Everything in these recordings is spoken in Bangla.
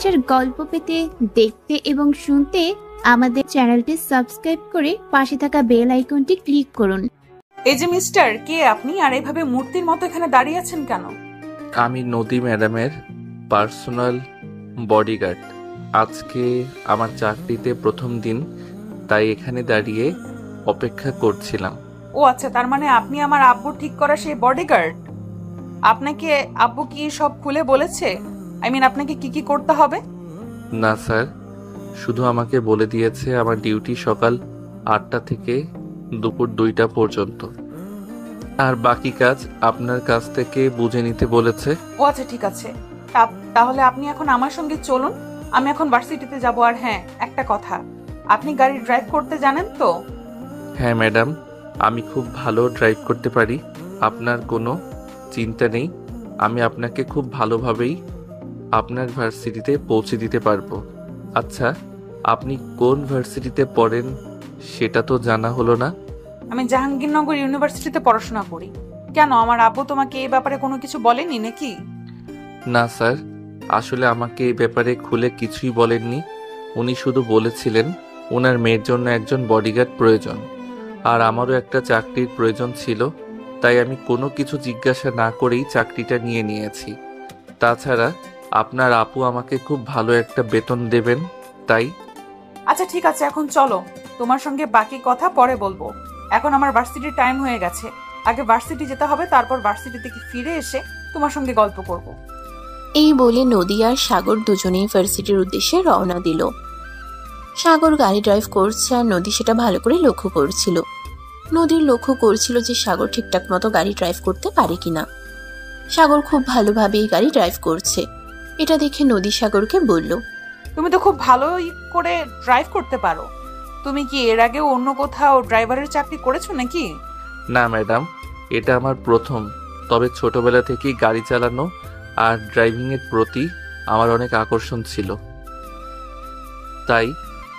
মজার গল্প পেতে, দেখতে এবং শুনতে আমাদের চ্যানেলটি সাবস্ক্রাইব করে পাশে থাকা বেল আইকনটি ক্লিক করুন। এই যে মিস্টার, কে আপনি আর এভাবে মূর্তির মতো এখানে দাঁড়িয়ে আছেন কেন? আমি নদী ম্যাডামের পার্সোনাল বডিগার্ড। আজকে আমার চাকরিতে প্রথম দিন, তাই এখানে দাঁড়িয়ে অপেক্ষা করছিলাম। ও আচ্ছা, তার মানে আপনি আমার আব্বু ঠিক করা সেই বডিগার্ড। আপনাকে আব্বু কি সব খুলে বলেছে? আপনাকে কি কি করতে হবে? না স্যার, শুধু আমাকে বলে দিয়েছে আমার ডিউটি সকাল 8টা থেকে দুপুর 2টা পর্যন্ত, আর বাকি কাজ আপনার কাছ থেকে বুঝে নিতে বলেছে। ও আচ্ছা, ঠিক আছে। তাহলে আপনি এখন আমার সঙ্গে চলুন, আমি এখন ভার্সিটিতে যাব। আর হ্যাঁ, একটা কথা, আপনি গাড়ি ড্রাইভ করতে জানেন তো? হ্যাঁ ম্যাডাম, আমি খুব ভালো ড্রাইভ করতে পারি, আপনার কোনো চিন্তা নেই। আমি আপনাকে খুব ভালোভাবেই আপনার ভার্সিটিতে পৌঁছে দিতে পারবো। আচ্ছা, আপনি কোন ভার্সিটিতে পড়েন সেটা তো জানা হলো না। আমি জাহাঙ্গীরনগর ইউনিভার্সিটিতে পড়াশোনা করি। কেন, আমার আব্বু তোমাকে এই ব্যাপারে কোনো কিছু বলেনি নাকি? না স্যার, আসলে আমাকে এই ব্যাপারে খুলে কিছুই বলেননি। উনি শুধু বলেছিলেন ওনার মেয়ের জন্য একজন বডিগার্ড প্রয়োজন, আর আমারও একটা চাকরির প্রয়োজন ছিল, তাই আমি কোনো কিছু জিজ্ঞাসা না করেই চাকরিটা নিয়ে নিয়েছি। তাছাড়া আপনার আপু আমাকে খুব ভালো একটা বেতন দেবেন, তাই। আচ্ছা ঠিক আছে, এখন চলো, তোমার সঙ্গে বাকি কথা পরে বলবো। এখন আমার ভার্সিটির টাইম হয়ে গেছে, আগে ভার্সিটি যেতে হবে, তারপর ভার্সিটি থেকে ফিরে এসে তোমার সঙ্গে গল্প করব। এই বলে নদী আর সাগর দুজনেই ভার্সিটির উদ্দেশ্যে রওনা দিল। সাগর গাড়ি ড্রাইভ করছে আর নদী সেটা ভালো করে লক্ষ্য করছিল। নদীর লক্ষ্য করছিল যে সাগর ঠিকঠাক মতো গাড়ি ড্রাইভ করতে পারে কিনা। সাগর খুব ভালোভাবেই গাড়ি ড্রাইভ করছে। এটা দেখে নদী সাগরকে বলল, তুমি তো খুব ভালোই করে ড্রাইভ করতে পারো। তুমি কি এর আগেও অন্য কোথাও ড্রাইভারের চাকরি করেছো নাকি? না ম্যাডাম, এটা আমার প্রথম। তবে ছোটবেলা থেকেই গাড়ি চালানো আর ড্রাইভিংয়ের প্রতি আমার অনেক আকর্ষণ ছিল, তাই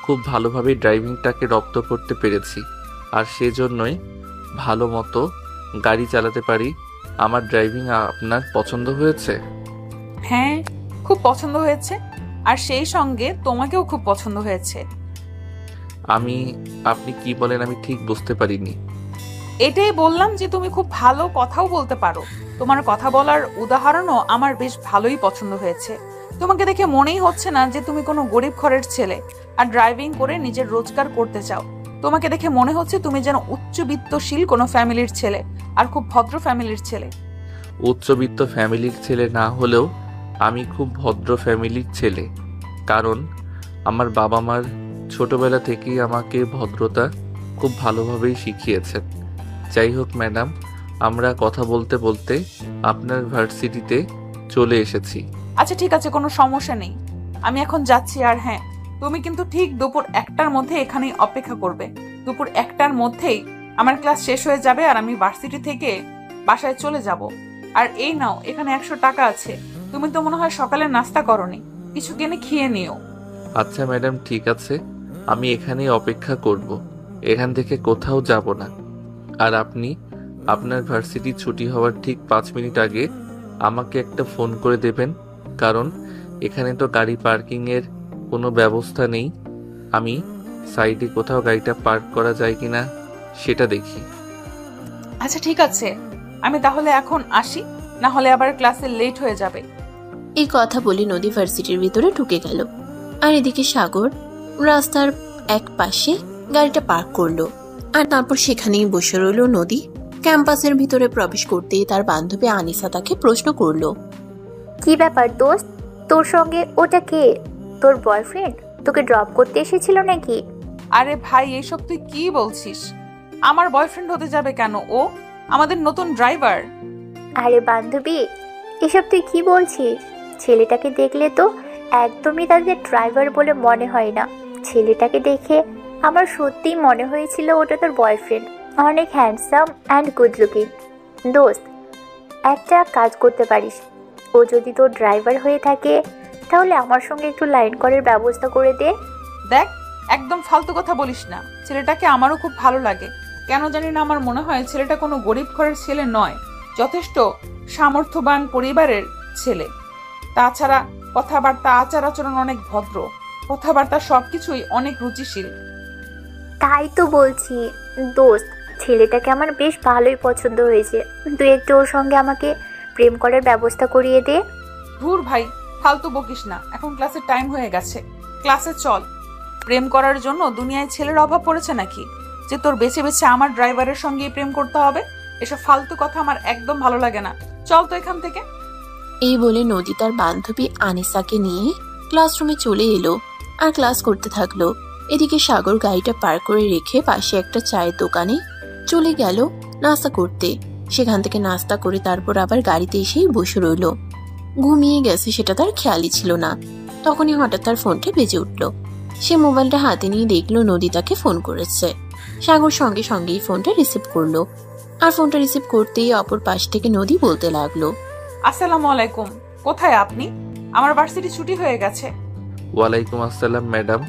খুব ভালোভাবে ড্রাইভিংটাকে রপ্ত করতে পেরেছি, আর সেজন্যই ভালো মতো গাড়ি চালাতে পারি। আমার ড্রাইভিং আপনার পছন্দ হয়েছে? হ্যাঁ, খুব পছন্দ হয়েছে, আর সেই সঙ্গে তোমাকেও খুব পছন্দ হয়েছে। আপনি কি বলেন আমি ঠিক বুঝতে পারিনি। এটাই বললাম যে তুমি খুব ভালো কথাও বলতে পারো। তোমার কথা বলার উদাহরণও আমার বেশ ভালোই পছন্দ হয়েছে। তোমাকে দেখে মনেই হচ্ছে না যে তুমি কোনো গরিব ঘরের ছেলে আর ড্রাইভিং করে নিজের রোজগার করতে চাও। তোমাকে দেখে মনে হচ্ছে তুমি যেন উচ্চবিত্তশীল কোনো ফ্যামিলির ছেলে, আর খুব ভদ্র ফ্যামিলির ছেলে। উচ্চবিত্ত ফ্যামিলির ছেলে না হলেও আমি খুব ভদ্র ফ্যামিলির ছেলে, কারণ আমার বাবা মার ছোটবেলা থেকেই আমাকে ভদ্রতা খুব ভালোভাবেই শিখিয়েছেন। যাই হোক ম্যাডাম, আমরা কথা বলতে বলতে আপনার ভার্সিটিতে চলে এসেছি। আচ্ছা ঠিক আছে, কোনো সমস্যা নেই, আমি এখন যাচ্ছি। আর হ্যাঁ, তুমি কিন্তু ঠিক দুপুর 1টার মধ্যে এখানেই অপেক্ষা করবে। দুপুর 1টার মধ্যেই আমার ক্লাস শেষ হয়ে যাবে আর আমি ভার্সিটি থেকে বাসায় চলে যাব। আর এই নাও, এখানে 100 টাকা আছে। তুমি তো মনে হয় সকালে নাস্তা করনি, কিছু কিনে খেয়ে নিও। আচ্ছা ম্যাডাম, ঠিক আছে, আমি এখানেই অপেক্ষা করব, এখান থেকে কোথাও যাব না। আর আপনি আপনার ভার্সিটি ছুটি হওয়ার ঠিক 5 মিনিট আগে আমাকে একটা ফোন করে দেবেন, কারণ এখানে তো গাড়ি পার্কিংয়ের কোনো ব্যবস্থা নেই। আমি সাইডে কোথাও গাড়িটা পার্ক করা যায় কিনা সেটা দেখি। আচ্ছা ঠিক আছে, আমি তাহলে এখন আসি, না হলে আবার ক্লাসে লেট হয়ে যাবে। এই কথা বলে নদী ভার্সিটির ভিতরে ঢুকে গেল। আর এদিকে সাগর রাস্তার এক পাশে গাড়িটা পার্ক করলো, আর তারপর সেখানেই বসে রইল নদী। ক্যাম্পাসের ভিতরে প্রবেশ করতেই তার বান্ধবী আনিসা তাকে প্রশ্ন করলো, কি ব্যাপার দোস্ত, তোর সঙ্গে ওটা কে? তোর বয়ফ্রেন্ড তোকে ড্রপ করতে এসেছিল নাকি? আরে ভাই, এইসব তুই কি বলছিস? আমার বয়ফ্রেন্ড হতে যাবে কেন? ও আমাদের নতুন ড্রাইভার। আরে বান্ধবী, এসব তুই কি বলছিস? ছেলেটাকে দেখলে তো একদমই তাদের ড্রাইভার বলে মনে হয় না। ছেলেটাকে দেখে আমার সত্যিই মনে হয়েছিল ওটা তোর বয়ফ্রেন্ড। অনেক হ্যান্ডসাম অ্যান্ড গুড লুকিং। দোস্ত, একটা কাজ করতে পারিস, ও যদি তোর ড্রাইভার হয়ে থাকে তাহলে আমার সঙ্গে একটু লাইন করার ব্যবস্থা করে দে। দেখ, একদম ফালতু কথা বলিস না। ছেলেটাকে আমারও খুব ভালো লাগে, কেন জানি না আমার মনে হয় ছেলেটা কোনো গরিব ঘরের ছেলে নয়, যথেষ্ট সামর্থ্যবান পরিবারের ছেলে। তাছাড়া কথাবার্তা আচার আচরণ অনেক ভদ্র, কথাবার্তা সবকিছুই অনেক রুচিশীল। তাই তো বলছি দোস্ত, ছেলেটাকে আমার বেশ ভালোই পছন্দ হয়েছে। তুই একটু ওর সঙ্গে আমাকে প্রেম করার ব্যবস্থা করিয়ে দে। ধুর ভাই, ফালতু বকিস না, এখন ক্লাসের টাইম হয়ে গেছে, ক্লাসে চল। প্রেম করার জন্য দুনিয়ায় ছেলের অভাব পড়েছে নাকি যে তোর বেছে বেছে আমার ড্রাইভারের সঙ্গেই প্রেম করতে হবে? এসব ফালতু কথা আমার একদম ভালো লাগে না, চল তো এখান থেকে। এই বলে নদী তার বান্ধবী আনিসাকে নিয়ে ক্লাসরুমে চলে এলো আর ক্লাস করতে থাকলো। এদিকে সাগর গাড়িটা পার করে রেখে পাশে একটা চায়ের দোকানে চলে গেল নাস্তা করতে। সেখান থেকে নাস্তা করে তারপর আবার গাড়িতে এসেই বসে রইল। ঘুমিয়ে গেছে সেটা তার খেয়ালই ছিল না। তখনই হঠাৎ তার ফোনটা বেজে উঠল। সে মোবাইলটা হাতে নিয়ে দেখলো নদী তাকে ফোন করেছে। সাগর সঙ্গে সঙ্গেই ফোনটা রিসিভ করলো। আর ফোনটা রিসিভ করতেই অপর পাশ থেকে নদী বলতে লাগলো, আসসালামু আলাইকুম, কোথায় আপনি? আমার ভার্সিটি ছুটি হয়ে গেছে। ওয়ালাইকুম আসসালাম ম্যাডাম,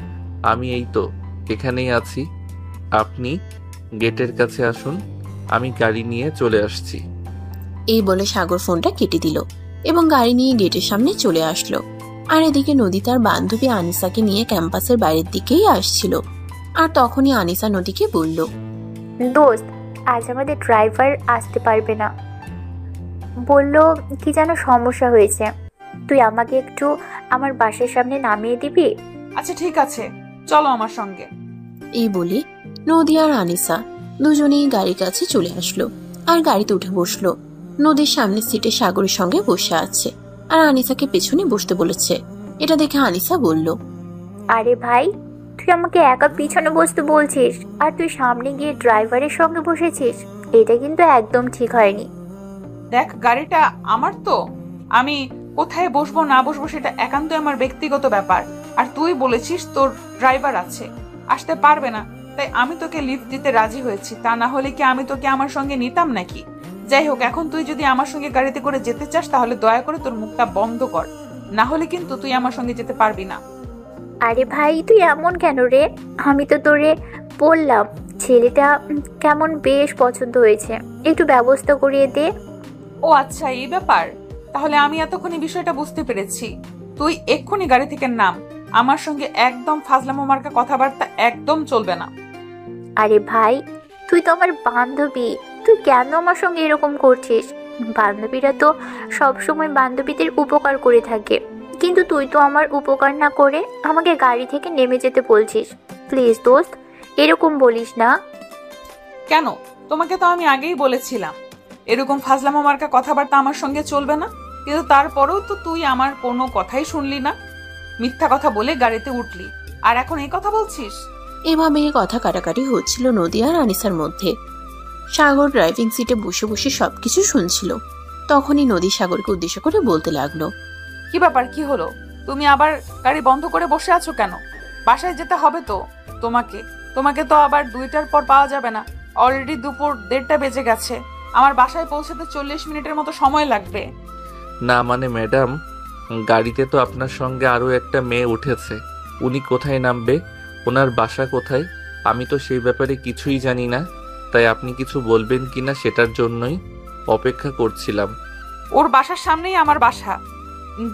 আমি এই তো এখানেই আছি। আপনি গেটের কাছে আসুন, আমি গাড়ি নিয়ে চলে আসছি। এই বলে সাগর ফোনটা কেটে দিল এবং গাড়ি নিয়ে গেটের সামনে চলে আসলো। আর এদিকে নদী তার বান্ধবী আনিসাকে নিয়ে ক্যাম্পাসের বাইরের দিকেই আসছিল। আর তখনই আনিসা নদীকে বলল, দোস্ত, আজ আমাদের ড্রাইভার আসতে পারবে না, বলল কি যেন সমস্যা হয়েছে। তুই আমাকে একটু আমার বাসার সামনে নামিয়ে দিবি? আচ্ছা ঠিক আছে, চলো আমার সঙ্গে। এই বলে নদী আর আনিসা দুজনেই গাড়ির কাছে চলে আসলো আর গাড়িতে উঠে বসলো। নদীর সামনের সিটে সাগরের সঙ্গে বসে আছে আর আনিসাকে পেছনে বসতে বলেছে। এটা দেখে আনিসা বলল, আরে ভাই, তুই আমাকে একা পিছনে বসতে বলছিস আর তুই সামনে গিয়ে ড্রাইভারের সঙ্গে বসেছিস। এটা কিন্তু একদম ঠিক হয়নি। দেখ, গাড়িটা আমার তো, আমি কোথায় বসবো না বসবো সেটা একান্তই আমার ব্যক্তিগত ব্যাপার। আর তুই বলেছিস তোর ড্রাইভার আছে, আসতে পারবে না, তাই আমি তোকে লিফট দিতে রাজি হয়েছি। তা না হলে কি আমি তোকে আমার সঙ্গে নিতাম নাকি? যাই হোক, এখন তুই যদি আমার সঙ্গে গাড়িতে করে যেতে চাস তাহলে দয়া করে তোর মুখটা বন্ধ কর, না হলে কিন্তু তুই আমার সঙ্গে যেতে পারবি না। আরে ভাই, তুই এমন কেন রে? আমি তো তোরে বললাম ছেলেটা কেমন বেশ পছন্দ হয়েছে, একটু ব্যবস্থা করিয়ে দে। ও আচ্ছা, এই ব্যাপার। তাহলে আমি এতক্ষণই বিষয়টা বুঝতে পেরেছি। তুই এক্ষুনি গাড়ি থেকে নাম, আমার সঙ্গে একদম ফাজলামো মার্কা কথাবার্তা একদম চলবে না। আরে ভাই, তুই তো আমার বান্ধবী, তুই কেন আমার সঙ্গে এরকম করছিস? বান্ধবীরা তো সবসময় বান্ধবীদের উপকার করে থাকে, কিন্তু তুই তো আমার উপকার না করে আমাকে গাড়ি থেকে নেমে যেতে বলছিস। প্লিজ দোস্ত, এরকম বলিস না। কেন? তোমাকে তো আমি আগেই বলেছিলাম এরকম ফাজলামো মার্কা কথাবার্তা আমার সঙ্গে চলবে না, কিন্তু তারপরেও তো তুই আমার কোনো কথাই শুনলি না, মিথ্যা কথা বলে গাড়িতে উঠলি, আর এখন এই কথা বলছিস। এভাবে কথা কাটাকাটি হচ্ছিল নদী আর আনিসার মধ্যে। সাগর ড্রাইভিং সিটে বসে বসে সবকিছু শুনছিল। তখনই নদী সাগরকে উদ্দেশ্য করে বলতে লাগলো, কি ব্যাপার, কি হলো? তুমি আবার গাড়ি বন্ধ করে বসে আছো কেন? বাসায় যেতে হবে তো তোমাকে। তোমাকে তো আবার 2টার পর পাওয়া যাবে না, অলরেডি দুপুর 1:30 বেজে গেছে। আমার বাসায় পৌঁছাতে 40 মিনিটের মতো সময় লাগবে। না মানে ম্যাডাম, গাড়িতে তো আপনার সঙ্গে আরো একটা মেয়ে উঠেছে, উনি কোথায় নামবে, ওনার বাসা কোথায়, আমি তো সেই ব্যাপারে কিছুই জানি না, তাই আপনি কিছু বলবেন কিনা সেটার জন্যই অপেক্ষা করছিলাম। ওর বাসার সামনেই আমার বাসা,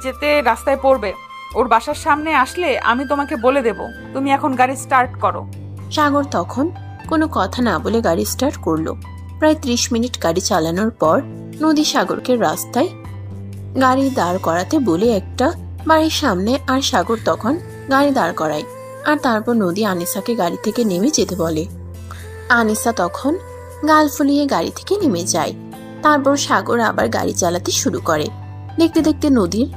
যেতে রাস্তায় পড়বে। ওর বাসার সামনে আসলে আমি তোমাকে বলে দেব। তুমি এখন গাড়ি স্টার্ট করো। সাগর তখন কোনো কথা না বলে গাড়ি স্টার্ট করলো। প্রায় 30 মিনিট গাড়ি চালানোর পর নদী সাগরকে রাস্তায় গাড়ি দাঁড় করাতে বলে একটা বাড়ির সামনে, আর সাগর তখন গাড়ি দাঁড় করায়। আর তারপর নদী আনিসাকে গাড়ি থেকে নেমে যেতে বলে। আনিসা তখন গাল ফুলিয়ে গাড়ি থেকে নেমে যায়। তারপর সাগর আবার গাড়ি চালাতে শুরু করে। দেখতে দেখতে নদীর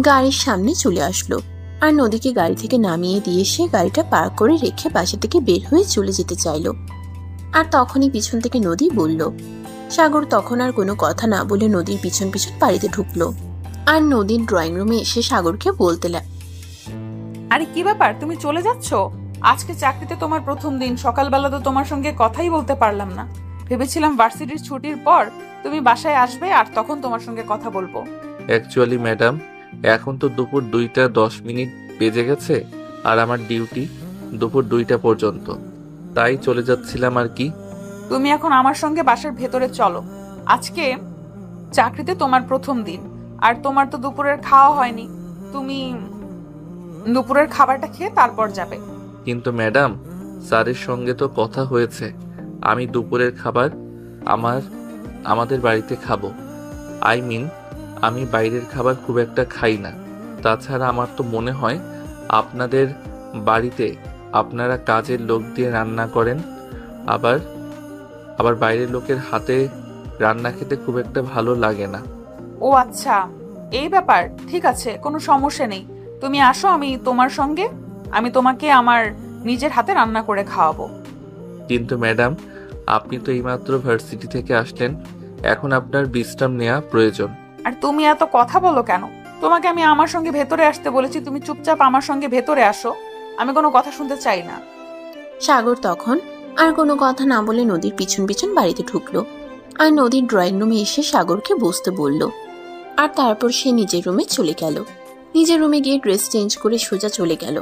গাড়ির সামনে চলে আসলো আর নদীকে গাড়ি থেকে নামিয়ে দিয়ে সে গাড়িটা পার্ক করে রেখে বাসা থেকে বের হয়ে চলে যেতে চাইলো। আর তখনই পিছন থেকে নদী বলল। সাগর তখন আর কোনো কথা না বলে নদীর পিছন পিছন বাড়িতে ঢুকলো আর নদীর ড্রয়িং রুমে এসে সাগরকে বলতে আরে কি ব্যাপার, তুমি চলে যাচ্ছ? আজকে চাকরিতে তোমার প্রথম দিন, সকালবেলা তো তোমার সঙ্গে কথাই বলতে পারলাম না। ভেবেছিলাম ভার্সিটির ছুটির পর তুমি বাসায় আসবে আর তখন তোমার সঙ্গে কথা বলবো। অ্যাকচুয়ালি ম্যাডাম, এখন তো দুপুর 2:10 বেজে গেছে আর আমার ডিউটি দুপুর 2টা পর্যন্ত, তাই চলে যাচ্ছিলাম আর কি। তুমি এখন আমার সঙ্গে বাসার ভেতরে চলো। আজকে চাকরিতে তোমার প্রথম দিন আর তোমার তো দুপুরের খাওয়া হয়নি, তুমি দুপুরের খাবারটা খেয়ে তারপর যাবে। কিন্তু ম্যাডাম, স্যারের সঙ্গে তো কথা হয়েছে আমি দুপুরের খাবার আমাদের বাড়িতে খাবো। আই মিন, আমি বাইরের খাবার খুব একটা খাই না। তাছাড়া আমার তো মনে হয় আপনাদের বাড়িতে আপনারা কাজের লোক দিয়ে রান্না করেন, আবার আবার বাইরের লোকের হাতে রান্না খেতে খুব একটা ভালো লাগে না। ও আচ্ছা, এই ব্যাপার। ঠিক আছে, কোনো সমস্যা নেই। তুমি আসো আমি তোমার সঙ্গে, আমি তোমাকে আমার নিজের হাতে রান্না করে খাওয়াবো। কিন্তু ম্যাডাম, আপনি তো এইমাত্র ভার্সিটি থেকে আসলেন, এখন আপনার বিশ্রাম নেওয়া প্রয়োজন। আর তুমি এত কথা বলো কেন? তোমাকে আমি আমার সঙ্গে ভেতরে আসতে বলেছি, তুমি চুপচাপ আমার সঙ্গে ভেতরে আসো। আমি কোনো কথা শুনতে চাই না। সাগর তখন আর কোনো কথা না বলে নদীর পিছন পিছন বাড়িতে ঢুকলো আর নদীর ড্রয়িং রুমে এসে সাগরকে বসতে বলল। আর তারপর সে নিজের রুমে চলে গেল। নিজের রুমে গিয়ে ড্রেস চেঞ্জ করে সোজা চলে গেল।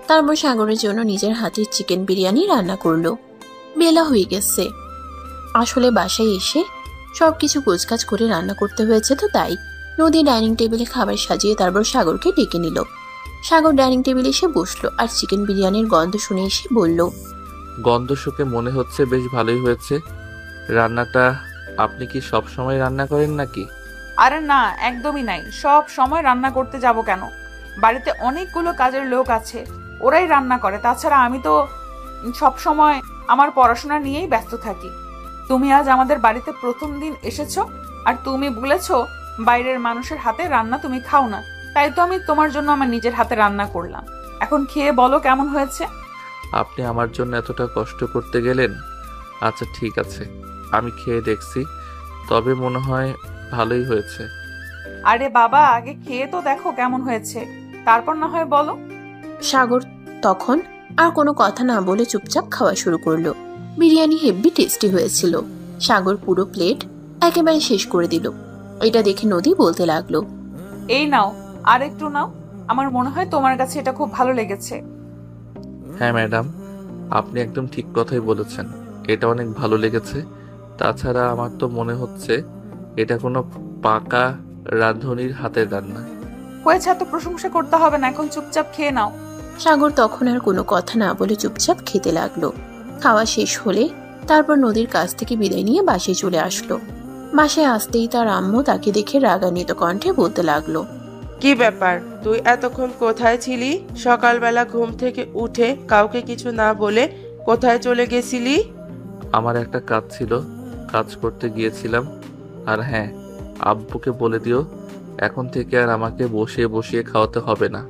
তারপর সাগরের জন্য নিজের হাতের চিকেন বিরিয়ানি রান্না করলো। বেলা হয়ে গেছে, আসলে বাসায় এসে সবকিছু গোছগাছ করে রান্না করতে হয়েছে, তো তাই নদী ডাইনিং টেবিলে খাবার সাজিয়ে তারপর সাগরকে ডেকে নিল। সাগর ডাইনিং টেবিলে এসে বসলো আর চিকেন বিরিয়ানির গন্ধ শুনে এসে বলল, গন্ধ শুকে মনে হচ্ছে বেশ ভালোই হয়েছে। রান্নাটা আপনি কি সব সময় রান্না করেন নাকি? আরে না, একদমই নাই। সব সময় রান্না করতে যাব কেন? বাড়িতে অনেকগুলো কাজের লোক আছে, ওরাই রান্না করে। তাছাড়া আমি তো সব সময় আমার পড়াশোনা নিয়েই ব্যস্ত থাকি। তুমি আজ আমাদের বাড়িতে প্রথম দিন এসেছো, আর তুমি বলেছো বাইরের মানুষের হাতে রান্না তুমি খাও না। তাই তো আমি তোমার জন্য আমার নিজের হাতে রান্না করলাম। এখন খেয়ে বলো কেমন হয়েছে। আপনি আমার জন্য এতটা কষ্ট করতে গেলেন? আচ্ছা ঠিক আছে, আমি খেয়ে দেখছি, তবে মনে হয় ভালোই হয়েছে। আরে বাবা, আগে খেয়ে তো দেখো কেমন হয়েছে, তারপর না হয় বলো। সাগর তখন আর কোনো কথা না বলে চুপচাপ খাওয়া শুরু করলো। বিরিয়ানি হেভি টেস্টি হয়েছিল। সাগর পুরো প্লেট একেবারে শেষ করে দিল। এটা দেখে নদী বলতে লাগলো, এই নাও, আর একটু নাও। আমার মনে হয় তোমার কাছে এটা খুব ভালো লেগেছে। হ্যাঁ ম্যাডাম, আপনি একদম ঠিক কথাই বলেছেন, এটা অনেক ভালো লেগেছে। তাছাড়া আমার তো মনে হচ্ছে এটা কোনো পাকা রাঁধুনির হাতের রান্না। হয়েছে, এত প্রশংসা করতে হবে না, এখন চুপচাপ খেয়ে নাও। সাগর তখন আর কোনো কথা না বলে চুপচাপ খেতে লাগলো। খাওয়া শেষ হলে তারপর নদীর কাছ থেকে বিদায় নিয়ে বাসায় চলে আসলো। বাসায় আসতেই তার আম্মু তাকে দেখে রাগান্বিত কণ্ঠে বলতে লাগলো, কি ব্যাপার, তুই এতক্ষণ কোথায় ছিলি? সকালবেলা ঘুম থেকে উঠে কাউকে কিছু না বলে কোথায় চলে গেছিলি? আমার একটা কাজ ছিল, কাজ করতে গিয়েছিলাম। আর হ্যাঁ, আব্বুকে বলে দিও এখন থেকে আর আমাকে বসিয়ে বসিয়ে খাওয়াতে হবে না।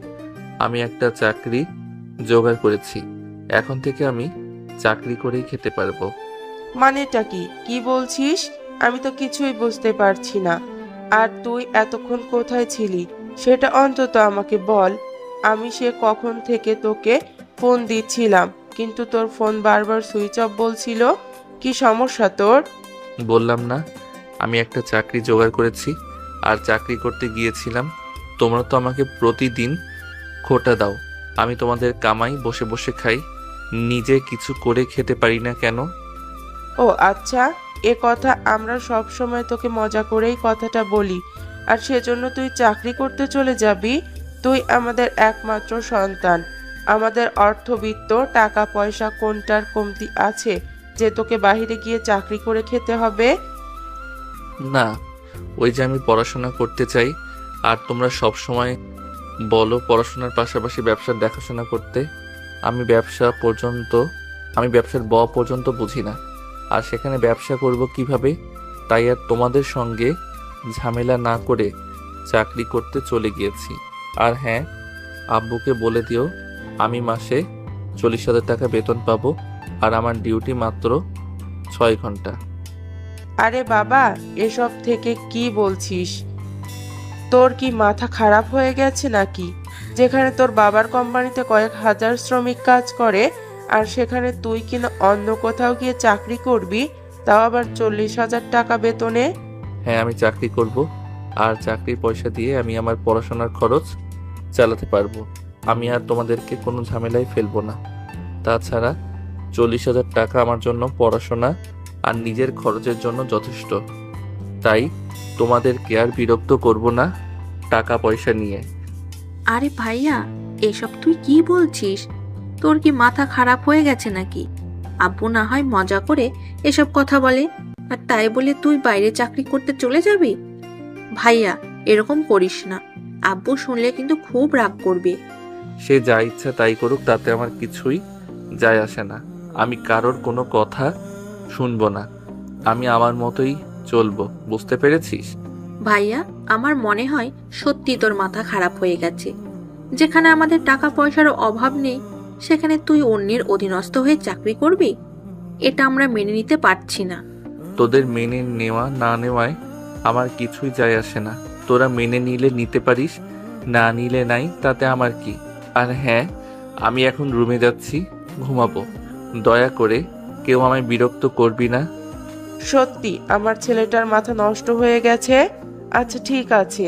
আমি একটা চাকরি জোগাড় করেছি, এখন থেকে আমি চাকরি করেই খেতে পারবো। মানেটা কি? কি বলছিস? আমি তো কিছুই বুঝতে পারছি না। আর তুই এতক্ষণ কোথায় ছিলি সেটা অন্তত আমাকে বল। আমি সে কখন থেকে তোকে ফোন দিচ্ছিলাম, কিন্তু তোর ফোন বারবার সুইচ অফ বলছিল। কি সমস্যা তোর? বললাম না আমি একটা চাকরি জোগাড় করেছি আর চাকরি করতে গিয়েছিলাম। তোমরা তো আমাকে প্রতিদিন খোটা দাও, আমি তোমাদের কামাই বসে বসে খাই, নিজে কিছু করে খেতে পারি না কেন? ও আচ্ছা, এ কথা আমরা সব সময় তোকে মজা করেই কথাটা বলি, আর সেজন্য তুই চাকরি করতে চলে যাবি? তুই আমাদের একমাত্র সন্তান, আমাদের অর্থবিত্ত, টাকা পয়সা কোনটার কমতি আছে যে তোকে বাইরে গিয়ে চাকরি করে খেতে হবে? না, ওই যে আমি পড়াশোনা করতে চাই, আর তোমরা সব সময় বলো পড়াশোনার পাশাপাশি ব্যবসার দেখাশোনা করতে। আমি ব্যবসার ব পর্যন্ত বুঝি না, আর সেখানে ব্যবসা করব কিভাবে? তাই আর তোমাদের সঙ্গে ঝামেলা না করে চাকরি করতে চলে গিয়েছি। আর হ্যাঁ, আব্বুকে বলে দিও আমি মাসে 40,000 টাকা বেতন পাবো, আর আমার ডিউটি মাত্র 6 ঘন্টা। আরে বাবা, এসব থেকে কি বলছিস? তোর কি মাথা খারাপ হয়ে গেছে নাকি? যেখানে তোর বাবার কোম্পানিতে কয়েক হাজার শ্রমিক কাজ করে, আর সেখানে তুই কিনা অন্য কোথাও গিয়ে চাকরি করবি, তাও আবার 40,000 টাকা বেতনে? হ্যাঁ, আমি চাকরি করব, আর চাকরির পয়সা দিয়ে আমি আমার পড়াশোনার খরচ চালাতে পারবো। আমি আর তোমাদেরকে কোনো ঝামেলায় ফেলবো না। তাছাড়া 40,000 টাকা আমার জন্য পড়াশোনা আর নিজের খরচের জন্য যথেষ্ট। তাই তোমাদেরকে আর বিরক্ত করব না টাকা পয়সা নিয়ে। আরে ভাইয়া, এসব তুই কি বলছিস? তোর কি মাথা খারাপ হয়ে গেছে নাকি? আব্বু না হয় মজা করে এসব কথা বলে, আর তাই বলে তুই বাইরে চাকরি করতে চলে যাবি? ভাইয়া, এরকম করিস না, আব্বু শুনলে কিন্তু খুব রাগ করবে। সে যা ইচ্ছা তাই করুক, তাতে আমার কিছুই যায় আসে না। আমি কারোর কোনো কথা শুনবো না। আমি আমার মতোই চলবো, বুঝতে পেরেছিস? ভাইয়া, আমার মনে হয় সত্যি তোর মাথা খারাপ হয়ে গেছে। যেখানে আমাদের টাকা পয়সার অভাব নেই, সেখানে তুই অন্যের অধীনস্থ হয়ে চাকরি করবি? এটা আমরা মেনে নিতে পারছি না। তোদের মেনে নেওয়া না নেওয়ায় আমার কিছুই যায় আসে না। তোরা মেনে নিলে নিতে পারিস, না নিলে নাই, তাতে আমার কি। আর হ্যাঁ, আমি এখন রুমে যাচ্ছি, ঘুমাবো। দয়া করে কেউ আমায় বিরক্ত করবি না। সত্যি আমার ছেলেটার মাথা নষ্ট হয়ে গেছে। আচ্ছা ঠিক আছে,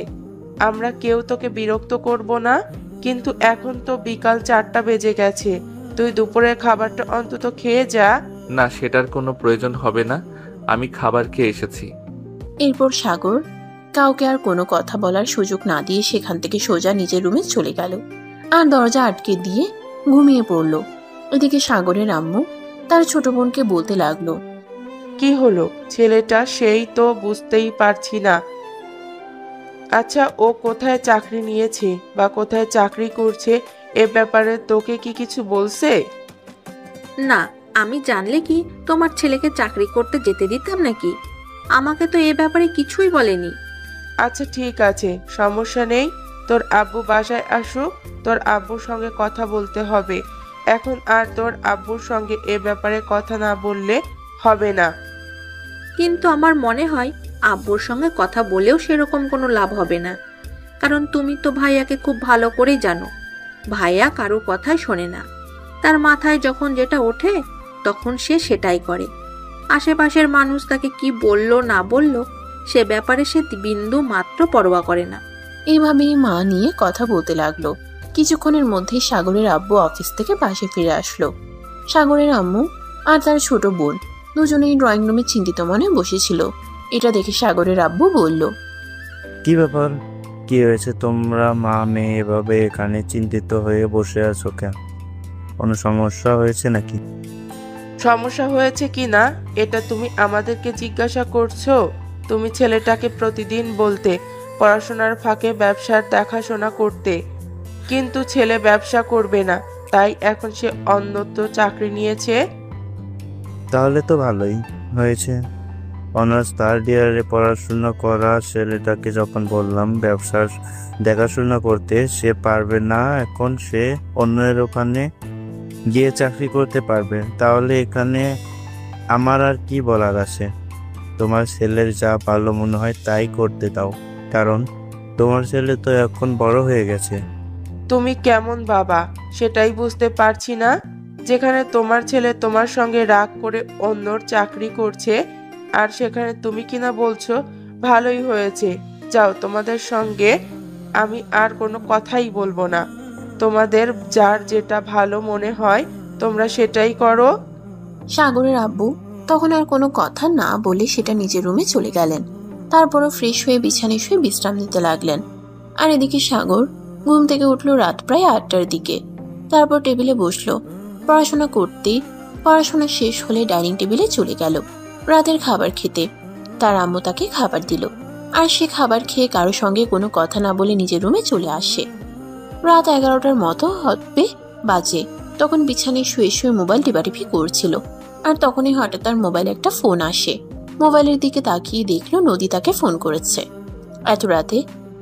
আমরা কেউ তোকে বিরক্ত করব না, কিন্তু এখন তো বিকাল 4টা বেজে গেছে। তুই দুপুরের খাবারটা অন্তত খেয়ে যা। না, সেটার কোনো প্রয়োজন হবে না, আমি খাবার খেয়ে এসেছি। এরপর সাগর কাউকে আর কোনো কথা বলার সুযোগ না দিয়ে সেখান থেকে সোজা নিজের রুমে চলে গেল আর দরজা আটকে দিয়ে ঘুমিয়ে পড়ল। এদিকে সাগরের আম্মু তার ছোট বোনকে বলতে লাগলো, কি হলো ছেলেটা, সেই তো বুঝতেই পারছি না। আচ্ছা, ও কোথায় চাকরি নিয়েছে বা কোথায় চাকরি করছে, এ ব্যাপারে তোকে কি কিছু বলছে? না, আমি জানলে কি তোমার ছেলেকে চাকরি করতে যেতে দিতাম নাকি? আমাকে তো এ ব্যাপারে কিছুই বলেনি। আচ্ছা ঠিক আছে, সমস্যা নেই। তোর আব্বু বাসায় আসুক, তোর আব্বুর সঙ্গে কথা বলতে হবে। এখন আর তোর আব্বুর সঙ্গে এ ব্যাপারে কথা না বললে হবে না। কিন্তু আমার মনে হয় আব্বুর সঙ্গে কথা বলেও সেরকম কোনো লাভ হবে না, কারণ তুমি তো ভাইয়াকে খুব ভালো করেই জানো। ভাইয়া কারো কথাই শোনে না, তার মাথায় যখন যেটা ওঠে তখন সে সেটাই করে। আশেপাশের মানুষ তাকে কি বলল না বলল সে ব্যাপারে সে বিন্দু মাত্র পরোয়া করে না। এইভাবেই মা নিয়ে কথা বলতে লাগলো। কিছুক্ষণের মধ্যেই সাগরের আব্বু অফিস থেকে বাসে ফিরে আসলো। সাগরের আম্মু আর তার ছোট বোন দুজনেই ড্রয়িং রুমে চিন্তিত মনে বসেছিল। এটা দেখে সাগরের আব্বু বলল, কি ব্যাপার, কি হয়েছে? তোমরা মা মেয়ে এভাবে এখানে চিন্তিত হয়ে বসে আছো কেন? কোনো সমস্যা হয়েছে নাকি? সমস্যা হয়েছে কি না এটা তুমি আমাদেরকে জিজ্ঞাসা করছো? তুমি ছেলেটাকে প্রতিদিন বলতে পড়াশোনার ফাঁকে ব্যবসার দেখাশোনা করতে, কিন্তু ছেলে ব্যবসা করবে না, তাই এখন সে অন্যত্র চাকরি নিয়েছে। তাহলে তো ভালোই হয়েছে। অনার্স থার্ড ইয়ারে পড়াশোনা করা ছেলেটাকে যখন বললাম ব্যবসার দেখাশোনা করতে, সে পারবে না, এখন সে অন্যের ওখানে গিয়ে চাকরি করতে পারবে। তাহলে এখানে আমার আর কি বলার আছে? তোমার ছেলের যা ভালো মনে হয় তাই করতে দাও, কারণ তোমার ছেলে তো এখন বড় হয়ে গেছে। তুমি কেমন বাবা সেটাই বুঝতে পারছি না। যেখানে তোমার ছেলে তোমার সঙ্গে রাগ করে অন্যর চাকরি করছে, আর সেখানে তুমি কিনা বলছো ভালোই হয়েছে, যাও তোমাদের সঙ্গে আমি আর কোনো কথাই বলবো না। তোমাদের যার যেটা ভালো মনে হয় তোমরা সেটাই করো। সাগরের আব্বু তখন আর কোনো কথা না বলে সেটা নিজের রুমে চলে গেলেন। তারপরও ফ্রেশ হয়ে বিছানায় শুয়ে বিশ্রাম নিতে লাগলেন। আর এদিকে সাগর ঘুম থেকে উঠল রাত প্রায় 8টার দিকে। তারপর টেবিলে বসলো পড়াশোনা করতে। পড়াশোনা শেষ হলে ডাইনিং টেবিলে চলে গেল রাতের খাবার খেতে। তার আম্মু তাকে খাবার দিল, আর সে খাবার খেয়ে কারো সঙ্গে কোনো কথা না বলে নিজের রুমে চলে আসে। রাত 11টার মতো হবে বাজে। তখন বিছানায় শুয়ে শুয়ে মোবাইল টিপাটিপি করছিল, আর তখনই হঠাৎ তার মোবাইলে একটা ফোন আসে। মোবাইলের দিকে তাকিয়ে দেখলো নদী তাকে ফোন করেছে। এত রাতে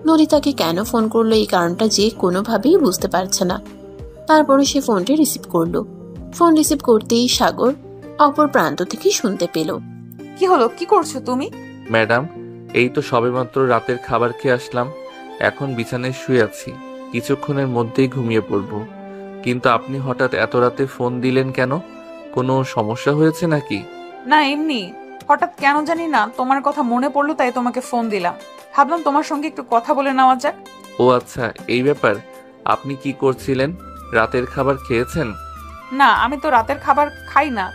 নদী তাকে কেন ফোন করলো এই কারণটা যে কোনোভাবেই বুঝতে পারছে না। তারপরে সে ফোনটি রিসিভ করলো। ফোন রিসিভ করতেই সাগর অপর প্রান্ত থেকে শুনতে পেল, কি হলো, কি করছো তুমি? ম্যাডাম, এই তো সবেমাত্র রাতের খাবার খেয়ে আসলাম, এখন বিছানায় শুয়ে আছি, কিছুক্ষণের মধ্যেই ঘুমিয়ে পড়ব। কিন্তু আপনি হঠাৎ এত রাতে ফোন দিলেন কেন? কোনো সমস্যা হয়েছে নাকি? না, এমনি হঠাৎ কেন জানি না তোমার কথা মনে পড়লো, তাই তোমাকে ফোন দিলাম। ভাবলাম তোমার সঙ্গে একটু কথা বলে নেওয়া যাক। ও আচ্ছা, এই ব্যাপার। আপনি কি করছিলেন? রাতের খাবার খেয়েছেন? না, আমি তো রাতের খাবার খাই না,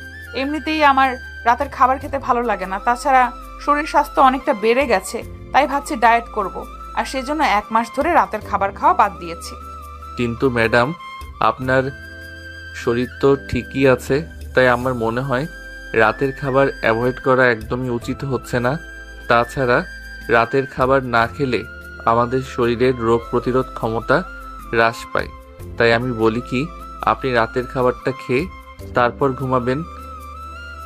এমনিতেই আমার রাতের খাবার খেতে ভালো লাগে না। তাছাড়া শরীর স্বাস্থ্য অনেকটা বেড়ে গেছে, তাই ভাবছি ডায়েট করব, আর সেজন্য 1 মাস ধরে রাতের খাবার খাওয়া বাদ দিয়েছি। কিন্তু ম্যাডাম, আপনার শরীর তো ঠিকই আছে, তাই আমার মনে হয় রাতের খাবার অ্যাভয়েড করা একদমই উচিত হচ্ছে না। তাছাড়া রাতের খাবার না খেলে আমাদের শরীরের রোগ প্রতিরোধ ক্ষমতা হ্রাস পায়। তাই আমি বলি কি, আপনি রাতের খাবারটা খেয়ে তারপর ঘুমাবেন।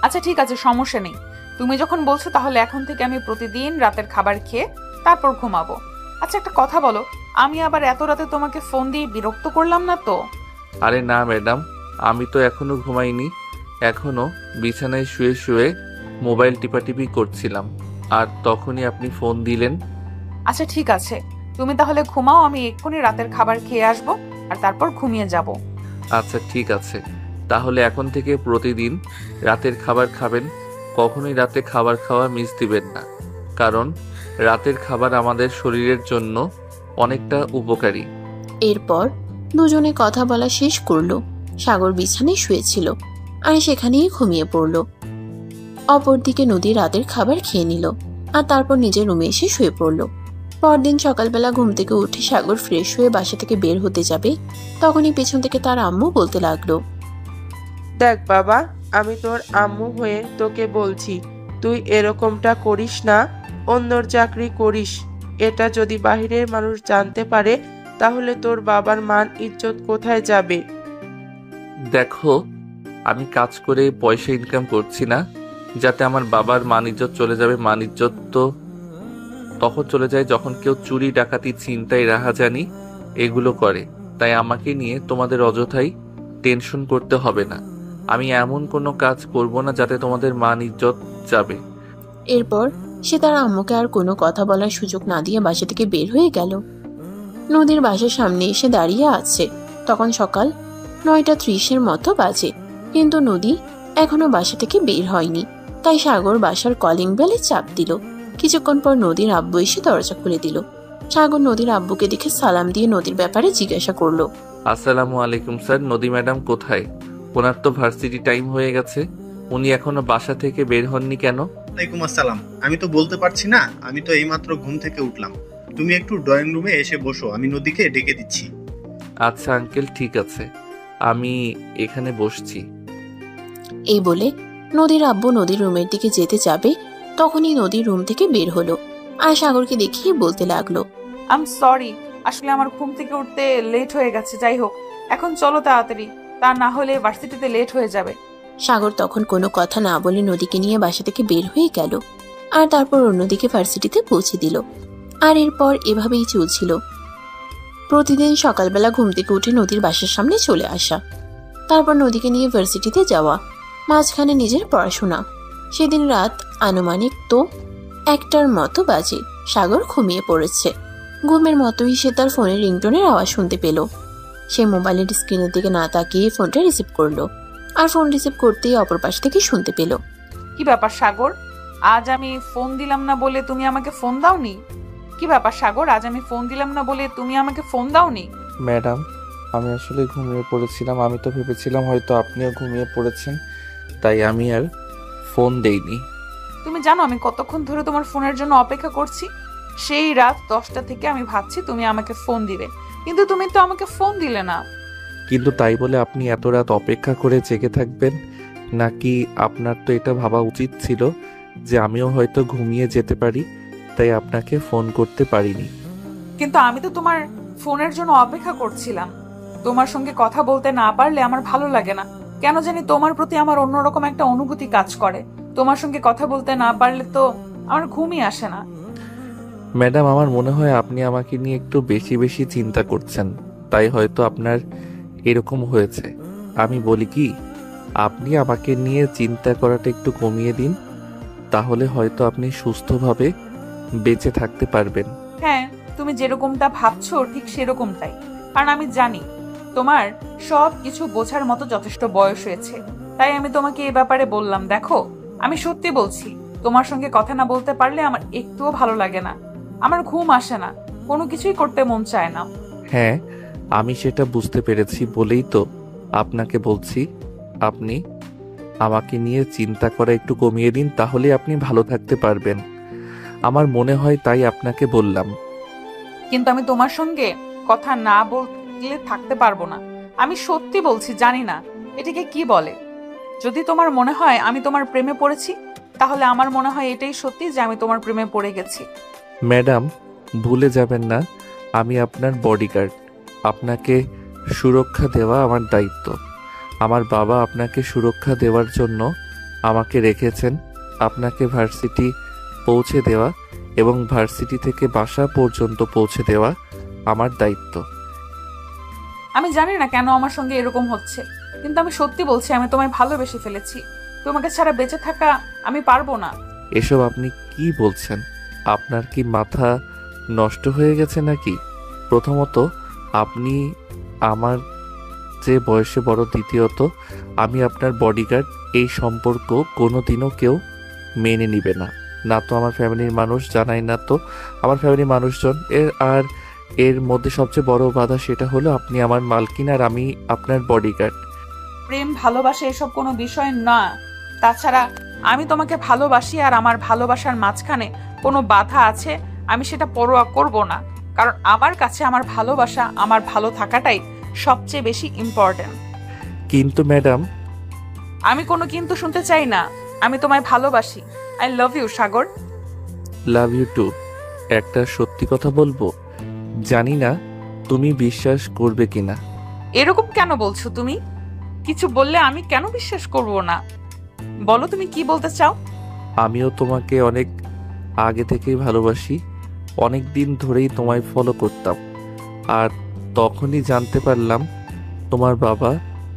আচ্ছা ঠিক আছে, সমস্যা নেই। তুমি যখন বলছো তাহলে এখন থেকে আমি প্রতিদিন রাতের খাবার খেয়ে তারপর ঘুমাবো। আচ্ছা একটা কথা বলো, আমি আবার এত রাতে তোমাকে ফোন দিয়ে বিরক্ত করলাম না তো? আরে না ম্যাডাম, আমি তো এখনো ঘুমাইনি। এখনো বিছানায় শুয়ে শুয়ে মোবাইল টিপাটিপি করছিলাম, আর তখনই আপনি ফোন দিলেন। আচ্ছা ঠিক আছে, তুমি তাহলে ঘুমাও, আমি এক্ষুনি রাতের খাবার খেয়ে আসবো আর তারপর ঘুমিয়ে যাব। আচ্ছা ঠিক আছে, তাহলে এখন থেকে প্রতিদিন রাতের খাবার খাবেন। কখনোই রাতে খাবার খাওয়া মিস দিবেন না, কারণ রাতের খাবার আমাদের শরীরের জন্য অনেকটা উপকারী। এরপর দুজনে কথা বলা শেষ করলো। সাগর বিছানায় শুয়েছিল আর সেখানেই ঘুমিয়ে পড়ল। অপরদিকে নদী রাতের খাবার খেয়ে নিল আর তারপর নিজের রুমে এসে শুয়ে পড়ল। পরদিন সকালবেলা ঘুম থেকে উঠে সাগর ফ্রেশ হয়ে বাসা থেকে বের হতে যাবে, তখনই পেছন থেকে তার আম্মু বলতে লাগলো, দেখ বাবা, আমি তোর আম্মু হয়ে তোকে বলছি, তুই এরকমটা করিস না। অন্যর চাকরি করিস, এটা যদি বাহিরের মানুষ জানতে পারে তাহলে তোর বাবার মান ইজ্জত কোথায় যাবে? দেখো, আমি কাজ করে পয়সা ইনকাম করছি না যাতে আমার বাবার মান ইজ্জত চলে যাবে। মান ইজ্জত তো তখন চলে যায় যখন কেউ চুরি, ডাকাতি, ছিনতাই, রাহাজানি এগুলো করে। তাই আমাকে নিয়ে তোমাদের অযথাই টেনশন করতে হবে না। আমি এমন কোনো কাজ করব না যাতে তোমাদের মান ইজ্জত যাবে। এরপর সে তার আম্মুকে আর কোনো কথা বলার সুযোগ না দিয়ে বাসা থেকে বের হয়ে গেল। নদীর বাসার সামনে এসে দাঁড়িয়ে আছে। তখন সকাল 9:30 মতো বাজে, কিন্তু নদী এখনো বাসা থেকে বের হয়নি। তাই সাগর বাসার কলিং বেলে চাপ দিল। কিছুক্ষণ পর নদীর আব্বু এসে দরজা খুলে দিল। সাগর নদীর আব্বুকে দেখে সালাম দিয়ে নদীর ব্যাপারে জিজ্ঞাসা করলো। আসসালামু আলাইকুম স্যার, নদী ম্যাডাম কোথায়? ওনার তো ভার্সিটি টাইম হয়ে গেছে, উনি এখনো বাসা থেকে বের হননি কেন? ওয়ালাইকুম আসসালাম। আমি তো বলতে পারছি না, আমি তো এইমাত্র ঘুম থেকে উঠলাম। তুমি একটু ড্রয়িং রুমে এসে বসো, আমি নদীকে ডেকে দিচ্ছি। আচ্ছা আঙ্কেল, ঠিক আছে, আমি এখানে বসছি। এই বলে নদীর আব্বু নদীর রুমের দিকে যেতে যাবে, তখনই নদীর রুম থেকে বের হলো আর সাগরকে দেখিয়ে বলতে লাগলো, আই এম সরি, আসলে আমার ঘুম থেকে উঠতে লেট হয়ে গেছে। যাই হোক, এখন চলো তাড়াতাড়ি, তা না হলে ভার্সিটিতে লেট হয়ে যাবে। সাগর তখন কোনো কথা না বলে নদীকে নিয়ে বাসা থেকে বের হয়ে গেল আর তারপর অন্যদিকে ভার্সিটিতে পৌঁছে দিল। আর এরপর এভাবেই চলছিল। প্রতিদিন সকালবেলা ঘুম থেকে উঠে নদীর বাসার সামনে চলে আসা, তারপর নদীকে নিয়ে ভার্সিটিতে যাওয়া, মাঝখানে নিজের পড়াশোনা। সেদিন রাত আনুমানিক তো 1টার মতো বাজে। সাগর ঘুমিয়ে পড়েছে। ঘুমের মতোই সে তার ফোনের রিংটোনের আওয়াজ শুনতে পেল। সে মোবাইলের স্ক্রিনের দিকে না তাকিয়ে ফোনটা রিসিভ করলো আর ফোন রিসিভ করতেই অপর পাশ থেকে শুনতে পেল, কি ব্যাপার সাগর, আজ আমি ফোন দিলাম না বলে তুমি আমাকে ফোন দাওনি? কি ব্যাপার সাগর, আজ আমি ফোন দিলাম না বলে তুমি আমাকে ফোন দাওনি? ম্যাডাম, আমি আসলে ঘুমিয়ে পড়েছিলাম। আমি তো ভেবেছিলাম হয়তো আপনিও ঘুমিয়ে পড়েছেন, তাই আমি আর ফোন দেইনি। তুমি জানো আমি কতক্ষণ ধরে তোমার ফোনের জন্য অপেক্ষা করছি? সেই রাত 10টা থেকে আমি ভাবছি তুমি আমাকে ফোন দিবে, কিন্তু তুমি তো আমাকে ফোন দিলে না। কিন্তু তাই বলে আপনি এত রাত অপেক্ষা করে জেগে থাকবেন নাকি? আপনার তো এটা ভাবা উচিত ছিল যে আমিও হয়তো ঘুমিয়ে যেতে পারি, তাই আপনাকে ফোন করতে পারিনি। কিন্তু আমি তো তোমার ফোনের জন্য অপেক্ষা করছিলাম। তোমার সঙ্গে কথা বলতে না পারলে আমার ভালো লাগে না। কেন জানি তোমার প্রতি আমার অন্যরকম একটা অনুভূতি কাজ করে। তোমার সঙ্গে কথা বলতে না পারলে তো আমার ঘুমই আসে না। ম্যাডাম, আমার মনে হয় আপনি আমাকে নিয়ে একটু বেশি বেশি চিন্তা করছেন, তাই হয়তো আপনার এরকম হয়েছে। আমি বলি কি, আপনি আমাকে নিয়ে চিন্তা করাটা একটু কমিয়ে দিন, তাহলে হয়তো আপনি সুস্থভাবে বেঁচে থাকতে পারবেন। হ্যাঁ, তুমি যেরকমটা ভাবছো ঠিক সেরকমটাই। কারণ আমি জানি তোমার সব কিছু বোঝার মতো যথেষ্ট বয়স হয়েছে, তাই আমি তোমাকে এই ব্যাপারে বললাম। দেখো, আমি সত্যি বলছি, তোমার সঙ্গে কথা না বলতে পারলে আমার একটুও ভালো লাগে না। আমার ঘুম আসে না, কোনো কিছুই করতে মন চায় না। হ্যাঁ, আমি সেটা বুঝতে পেরেছি বলেই তো আপনাকে বলছি, আপনি আমাকে নিয়ে চিন্তা করা একটু কমিয়ে দিন, তাহলে আপনি ভালো থাকতে পারবেন। আমার মনে হয় তাই আপনাকে বললাম। কিন্তু আমি তোমার সঙ্গে কথা না বলতে থাকলে থাকতে পারবো না। আমি সত্যি বলছি, জানি না এটাকে কি বলে। যদি তোমার মনে হয় আমি তোমার প্রেমে পড়েছি, তাহলে আমার মনে হয় এটাই সত্যি যে আমি তোমার প্রেমে পড়ে গেছি। ম্যাডাম, ভুলে যাবেন না আমি আপনার বডিগার্ড। আপনাকে সুরক্ষা দেওয়া আমার দায়িত্ব। আমার বাবা আপনাকে সুরক্ষা দেওয়ার জন্য আমাকে রেখেছেন। আপনাকে ভার্সিটি পৌঁছে দেওয়া এবং ভার্সিটি থেকে বাসা পর্যন্ত পৌঁছে দেওয়া আমার দায়িত্ব। আমি জানি না কেন আমার সঙ্গে এরকম হচ্ছে, কিন্তু আমি সত্যি বলছি আমি তোমায় ভালোবেসে ফেলেছি। তোমাকে ছাড়া বেঁচে থাকা আমি পারবো না। এসব আপনি কি বলছেন? আপনার কি মাথা নষ্ট হয়ে গেছে নাকি? প্রথমত, আপনি আমার যে বয়সে বড়। দ্বিতীয়ত, আমি আপনার বডিগার্ড। এই সম্পর্ক কোনোদিনও কেউ মেনে নিবে না। না তো আমার ফ্যামিলির মানুষ, জানাই না তো আমার ফ্যামিলির মানুষজন। এর মধ্যে সবচেয়ে বড় বাধা সেটা হলো আপনি আমার মালকিন আর আমি আপনার বডিগার্ড। প্রেম ভালোবাসা এসব কোনো বিষয় না। তাছাড়া আমি তোমাকে ভালোবাসি, আর আমার ভালোবাসার মাঝখানে কোনো বাধা আছে আমি সেটা পরোয়া করব না। কারণ আমার কাছে আমার ভালোবাসা, আমার ভালো থাকাটাই সবচেয়ে বেশি ইম্পর্টেন্ট। কিন্তু ম্যাডাম, আমি কোনো কিন্তু শুনতে চাই না। আমি তোমায় ভালোবাসি। I love you Sagar. Love you too. একটা সত্যি কথা বলবো, জানি না তুমি বিশ্বাস করবে কিনা। এরকম কেন বলছো তুমি? কিছু বললে আমি কেন বিশ্বাস করব না? বলো তুমি কি বলতে চাও। আমিও তোমাকে অনেক আগে থেকেই ভালোবাসি। অনেক দিন ধরেই তোমায় ফলো করতাম, আর তখনই জানতে পারলাম তোমার বাবা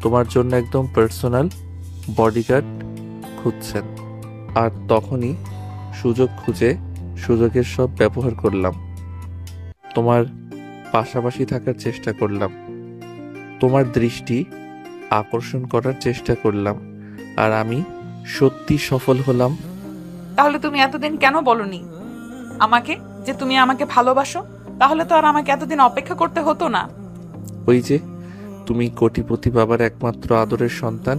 তোমার জন্য একদম পার্সোনাল বডিগার্ড খুঁজছেন। আর তখনই সুযোগ খুঁজে সুযোগের সব ব্যবহার করলাম। তোমার পাশাপাশি থাকার চেষ্টা করলাম, তোমার দৃষ্টি আকর্ষণ করার চেষ্টা করলাম, আর আমি সত্যি সফল হলাম। তাহলে তুমি এতদিন কেন বলনি আমাকে যে তুমি আমাকে ভালোবাসো? তাহলে তো আর আমাকে এতদিন অপেক্ষা করতে হতো না। ওই যে, তুমি কোটিপতি বাবার একমাত্র আদরের সন্তান,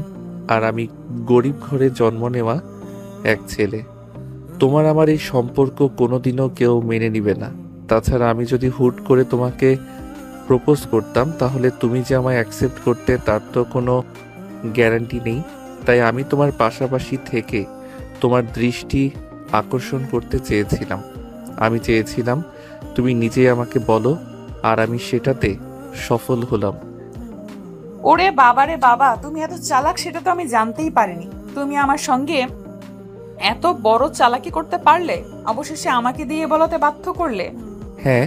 আর আমি গরিব ঘরে জন্ম নেওয়া এক ছেলে। তোমার আমার এই সম্পর্ক কোনোদিনও কেউ মেনে নিবে না। তাছাড়া আমি যদি হুট করে তোমাকে প্রপোজ করতাম, তাহলে তুমি যে আমায় অ্যাকসেপ্ট করতে তার তো কোনো গ্যারান্টি নেই। তাই আমি তোমার পাশাপাশি থেকে তোমার দৃষ্টি আকর্ষণ করতে চেয়েছিলাম। আমি চেয়েছিলাম তুমি নিজেই আমাকে বলো, আর আমি সেটাতে সফল হলাম। ওরে বাবারে বাবা, তুমি এত চালাক সেটা তো আমি জানতেই পারিনি। তুমি আমার সঙ্গে এত বড় চালাকি করতে পারলে, অবশেষে আমাকে দিয়ে বলাতে বাধ্য করলে। হ্যাঁ,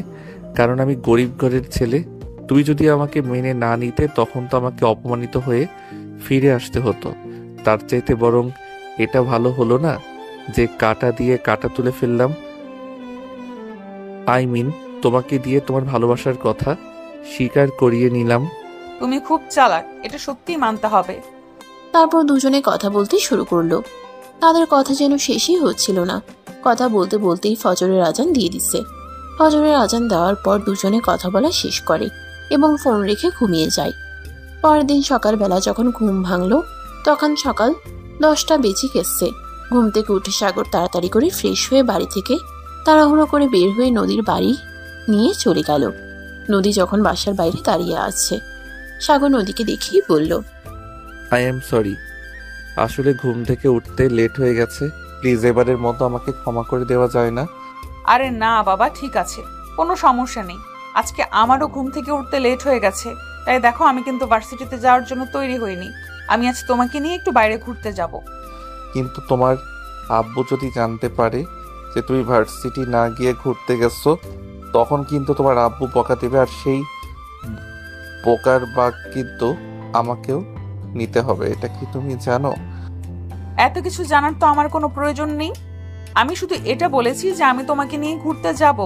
কারণ আমি গরিব ঘরের ছেলে। তুমি যদি আমাকে মেনে না নিতে, তখন তো আমাকে অপমানিত হয়ে ফিরে আসতে হতো। তার চাইতে বরং এটা ভালো হলো না যে কাটা দিয়ে কাটা তুলে ফেললাম। তোমাকে দিয়ে তোমার ভালোবাসার কথা স্বীকার করিয়ে নিলাম। তুমি খুব চালাক, এটা সত্যিই মানতে হবে। তারপর দুজনে কথা বলতে শুরু করলো। তাদের কথা যেন শেষই হচ্ছিল না। কথা বলতে বলতেই ফজরের আজান দিয়ে দিচ্ছে। ফজরের আজান দেওয়ার পর দুজনে কথা বলা শেষ করে এবং ফোন রেখে ঘুমিয়ে যায়। পরের দিন সকালবেলা যখন ঘুম ভাঙলো, তখন সকাল 10টা বেজে গেছে। ঘুম থেকে উঠে সাগর তাড়াতাড়ি করে ফ্রেশ হয়ে বাড়ি থেকে তাড়াহুড়ো করে বের হয়ে নদীর বাড়ি নিয়ে চলে গেল। নদী যখন বাসার বাইরে দাঁড়িয়ে আছে, সাগর নদীকে দেখেই বলল, আই এম সরি, আসলে ঘুম থেকে উঠতে লেট হয়ে গেছে। প্লিজ এবারের মতো আমাকে ক্ষমা করে দেওয়া যায় না? আরে না বাবা, ঠিক আছে, কোনো সমস্যা নেই। আজকে আমারও ঘুম থেকে উঠতে লেট হয়ে গেছে, তাই দেখো আমি কিন্তু ভার্সিটিতে যাওয়ার জন্য তৈরি হইনি। আমি আজ তোমাকে নিয়ে একটু বাইরে ঘুরতে যাব। কিন্তু তোমার আব্বু যদি জানতে পারে যে তুমি ভার্সিটি না গিয়ে ঘুরতে গেছো, তখন কিন্তু তোমার আব্বু বকা দেবে, আর সেই বকার বাগ কিন্তু আমাকেও নিতে হবে। এটা কি তুমি জানো? এত কিছু জানার তো আমার কোনো প্রয়োজন নেই। আমি শুধু এটা বলেছি যে আমি তোমাকে নিয়ে ঘুরতে যাব।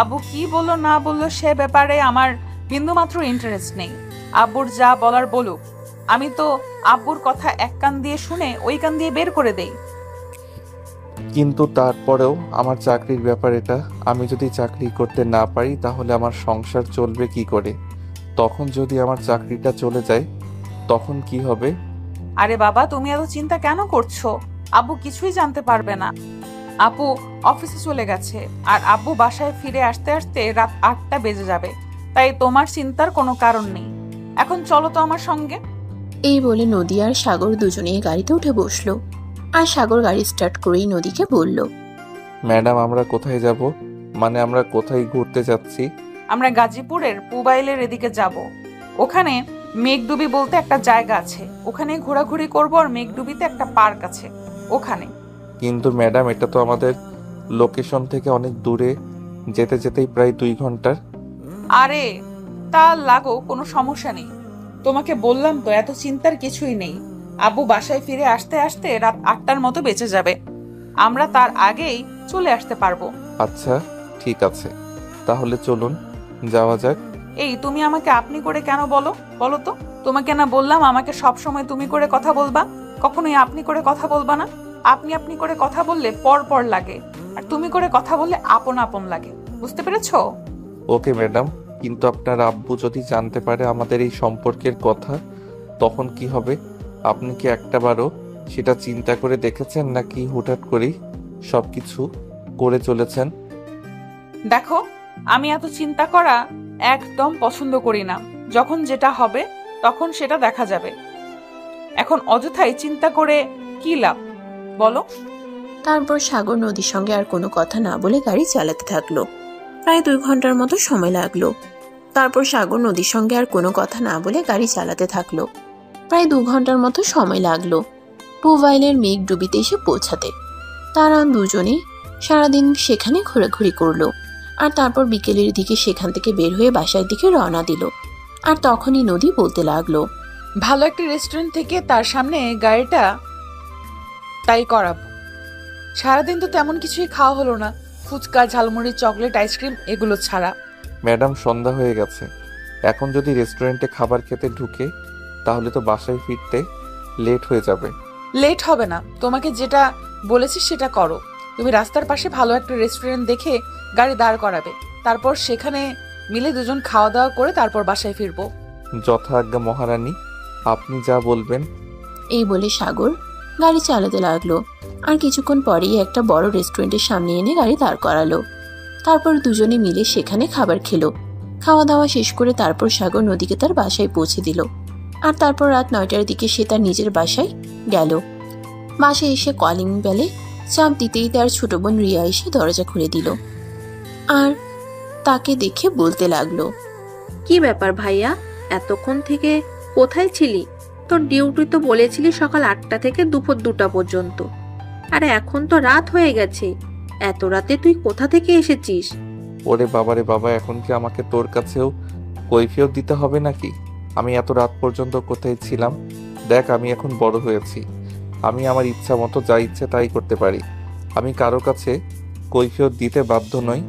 আব্বু কি বললো না বললো সে ব্যাপারে আমার বিন্দুমাত্র ইন্টারেস্ট নেই। আব্বুর যা বলার বলুক, আমি তো আব্বুর কথা এক কান দিয়ে শুনে ওই কান দিয়ে বের করে দেই। কিন্তু তারপরেও আমার চাকরির ব্যাপার এটা। আমি যদি চাকরি করতে না পারি, তাহলে আমার সংসার চলবে কি করে? তখন যদি আমার চাকরিটা চলে যায়, তখন কি হবে? আরে বাবা, তুমি এত চিন্তা কেন করছো? আব্বু কিছুই জানতে পারবে না। আব্বু অফিসে চলে গেছে, আর আব্বু বাসায় ফিরে আসতে আসতে রাত 8টা বেজে যাবে। তাই তোমার চিন্তার কোনো কারণ নেই। এখন চলো তো আমার সঙ্গে। এই বলে নদী আর সাগর দুজনেই গাড়িতে উঠে বসলো। আর সাগর গাড়ি স্টার্ট করেই নদীকে বলল, ম্যাডাম আমরা কোথায় যাব? মানে আমরা কোথায় ঘুরতে যাচ্ছি? আমরা গাজীপুরের পুবাইলের এদিকে যাব। ওখানে মেঘডুবি বলতে একটা জায়গা আছে, ওখানে ঘোরাঘুরি করব। আর মেঘডুবিতে একটা পার্ক আছে ওখানে। কিন্তু ম্যাডাম এটা তো আমাদের লোকেশন থেকে অনেক দূরে, যেতে যেতেই প্রায় 2 ঘন্টার। আরে তা লাগো, কোনো সমস্যা নেই। তোমাকে বললাম তো এত চিন্তার কিছুই নেই। আব্বু বাসায় ফিরে আসতে আসতে রাত 8টার মতো বেঁচে যাবে। আমরা তার আগেই চলে আসতে পারবো। আচ্ছা ঠিক আছে, তাহলে চলুন যাওয়া যাক। এই তুমি আমাকে আপনি করে কেন বলো বলো তো? তোমাকে না বললাম আমাকে সব সময় তুমি করে কথা বলবা, কখনোই আপনি করে কথা বলবা না। আপনি আপনি করে কথা বললে পর পর লাগে, আর তুমি করে কথা বললে আপন আপন লাগে। বুঝতে পেরেছো? ওকে ম্যাডাম, কিন্তু আপনার আব্বু যদি জানতে পারে আমাদের এই সম্পর্কের কথা, তখন কি হবে? আপনি কি একটাবারও সেটা চিন্তা করে দেখেছেন, নাকি হুটহাট করেই সবকিছু করে চলেছেন? দেখো, আমি এত চিন্তা করা একদম পছন্দ করি না। যখন যেটা হবে তখন সেটা দেখা যাবে। এখন অযথাই চিন্তা করে কি লাভ বলো? তারপর সাগর নদীর সঙ্গে আর কোনো কথা না বলে গাড়ি চালাতে থাকলো। প্রায় 2 ঘন্টার মতো সময় লাগলো। তারপর সাগর নদীর সঙ্গে আর কোনো কথা না বলে গাড়ি চালাতে থাকলো। প্রায় 2 ঘন্টার মতো সময় লাগলো পুবাইলের মেঘডুবিতে এসে পৌঁছাতে। তারা দুজনে সারাদিন সেখানে ঘোরাঘুরি করলো। আর তারপর বিকেলের দিকে সেখান থেকে বের হয়ে বাসার দিকে রওনা দিল। আর তখনই নদী বলতে লাগলো, ভালো একটা রেস্টুরেন্ট থেকে তার সামনে গাড়িটা তাই করাবো। সারাদিন তো তেমন কিছুই খাওয়া হলো না, ফুচকা, ঝালমুড়ি, চকলেট, আইসক্রিম এগুলো ছাড়া। ম্যাডাম সন্ধ্যা হয়ে গেছে, এখন যদি রেস্টুরেন্টে খাবার খেতে ঢুকে তাহলে তো বাসায় ফিরতে লেট হয়ে যাবে। লেট হবে না, তোমাকে যেটা বলেছি সেটা করো। তুমি রাস্তার পাশে ভালো একটা রেস্টুরেন্ট দেখে গাড়ি দাঁড় করাবে, তারপর সেখানে মিলে দুজন খাওয়া দাওয়া করে তারপর বাসায় ফিরবো। যথা আজ্ঞা মহারানী, আপনি যা বলবেন। এই বলে সাগর গাড়ি চালাতে লাগলো। আর কিছুক্ষণ পরেই একটা বড় রেস্টুরেন্টের সামনে এনে গাড়ি দাঁড় করালো। তারপর দুজনে মিলে সেখানে খাবার খেলো। খাওয়া দাওয়া শেষ করে তারপর সাগর নদীকে তার বাসায় পৌঁছে দিল। আর তারপর রাত 9টার দিকে সে তার নিজের বাসায় গেল। বাসায় এসে কলিং বেলে চাপ দিতেই তার ছোট বোন রিয়া এসে দরজা খুলে দিল। আর তাকে দেখে বলতে লাগলো, কি ব্যাপার ভাইয়া, এতক্ষণ থেকে কোথায় ছিলি? তোর ডিউটি তো বলেছিলি সকাল 8টা থেকে দুপুর 2টা পর্যন্ত, আর এখন তো রাত হয়ে গেছে। এত রাতে তুই কোথা থেকে এসেছিস? ওরে বাবারে বাবা, এখন কি আমাকে তোর কাছেও কৈফিয়ত দিতে হবে নাকি? আমি এত রাত পর্যন্ত কোথায় ছিলাম? দেখ, আমি এখন বড় হয়েছি, আমি আমার ইচ্ছা মতো যা ইচ্ছে তাই করতে পারি। আমি কারো কাছে কৈফিয়ত দিতে বাধ্য নই।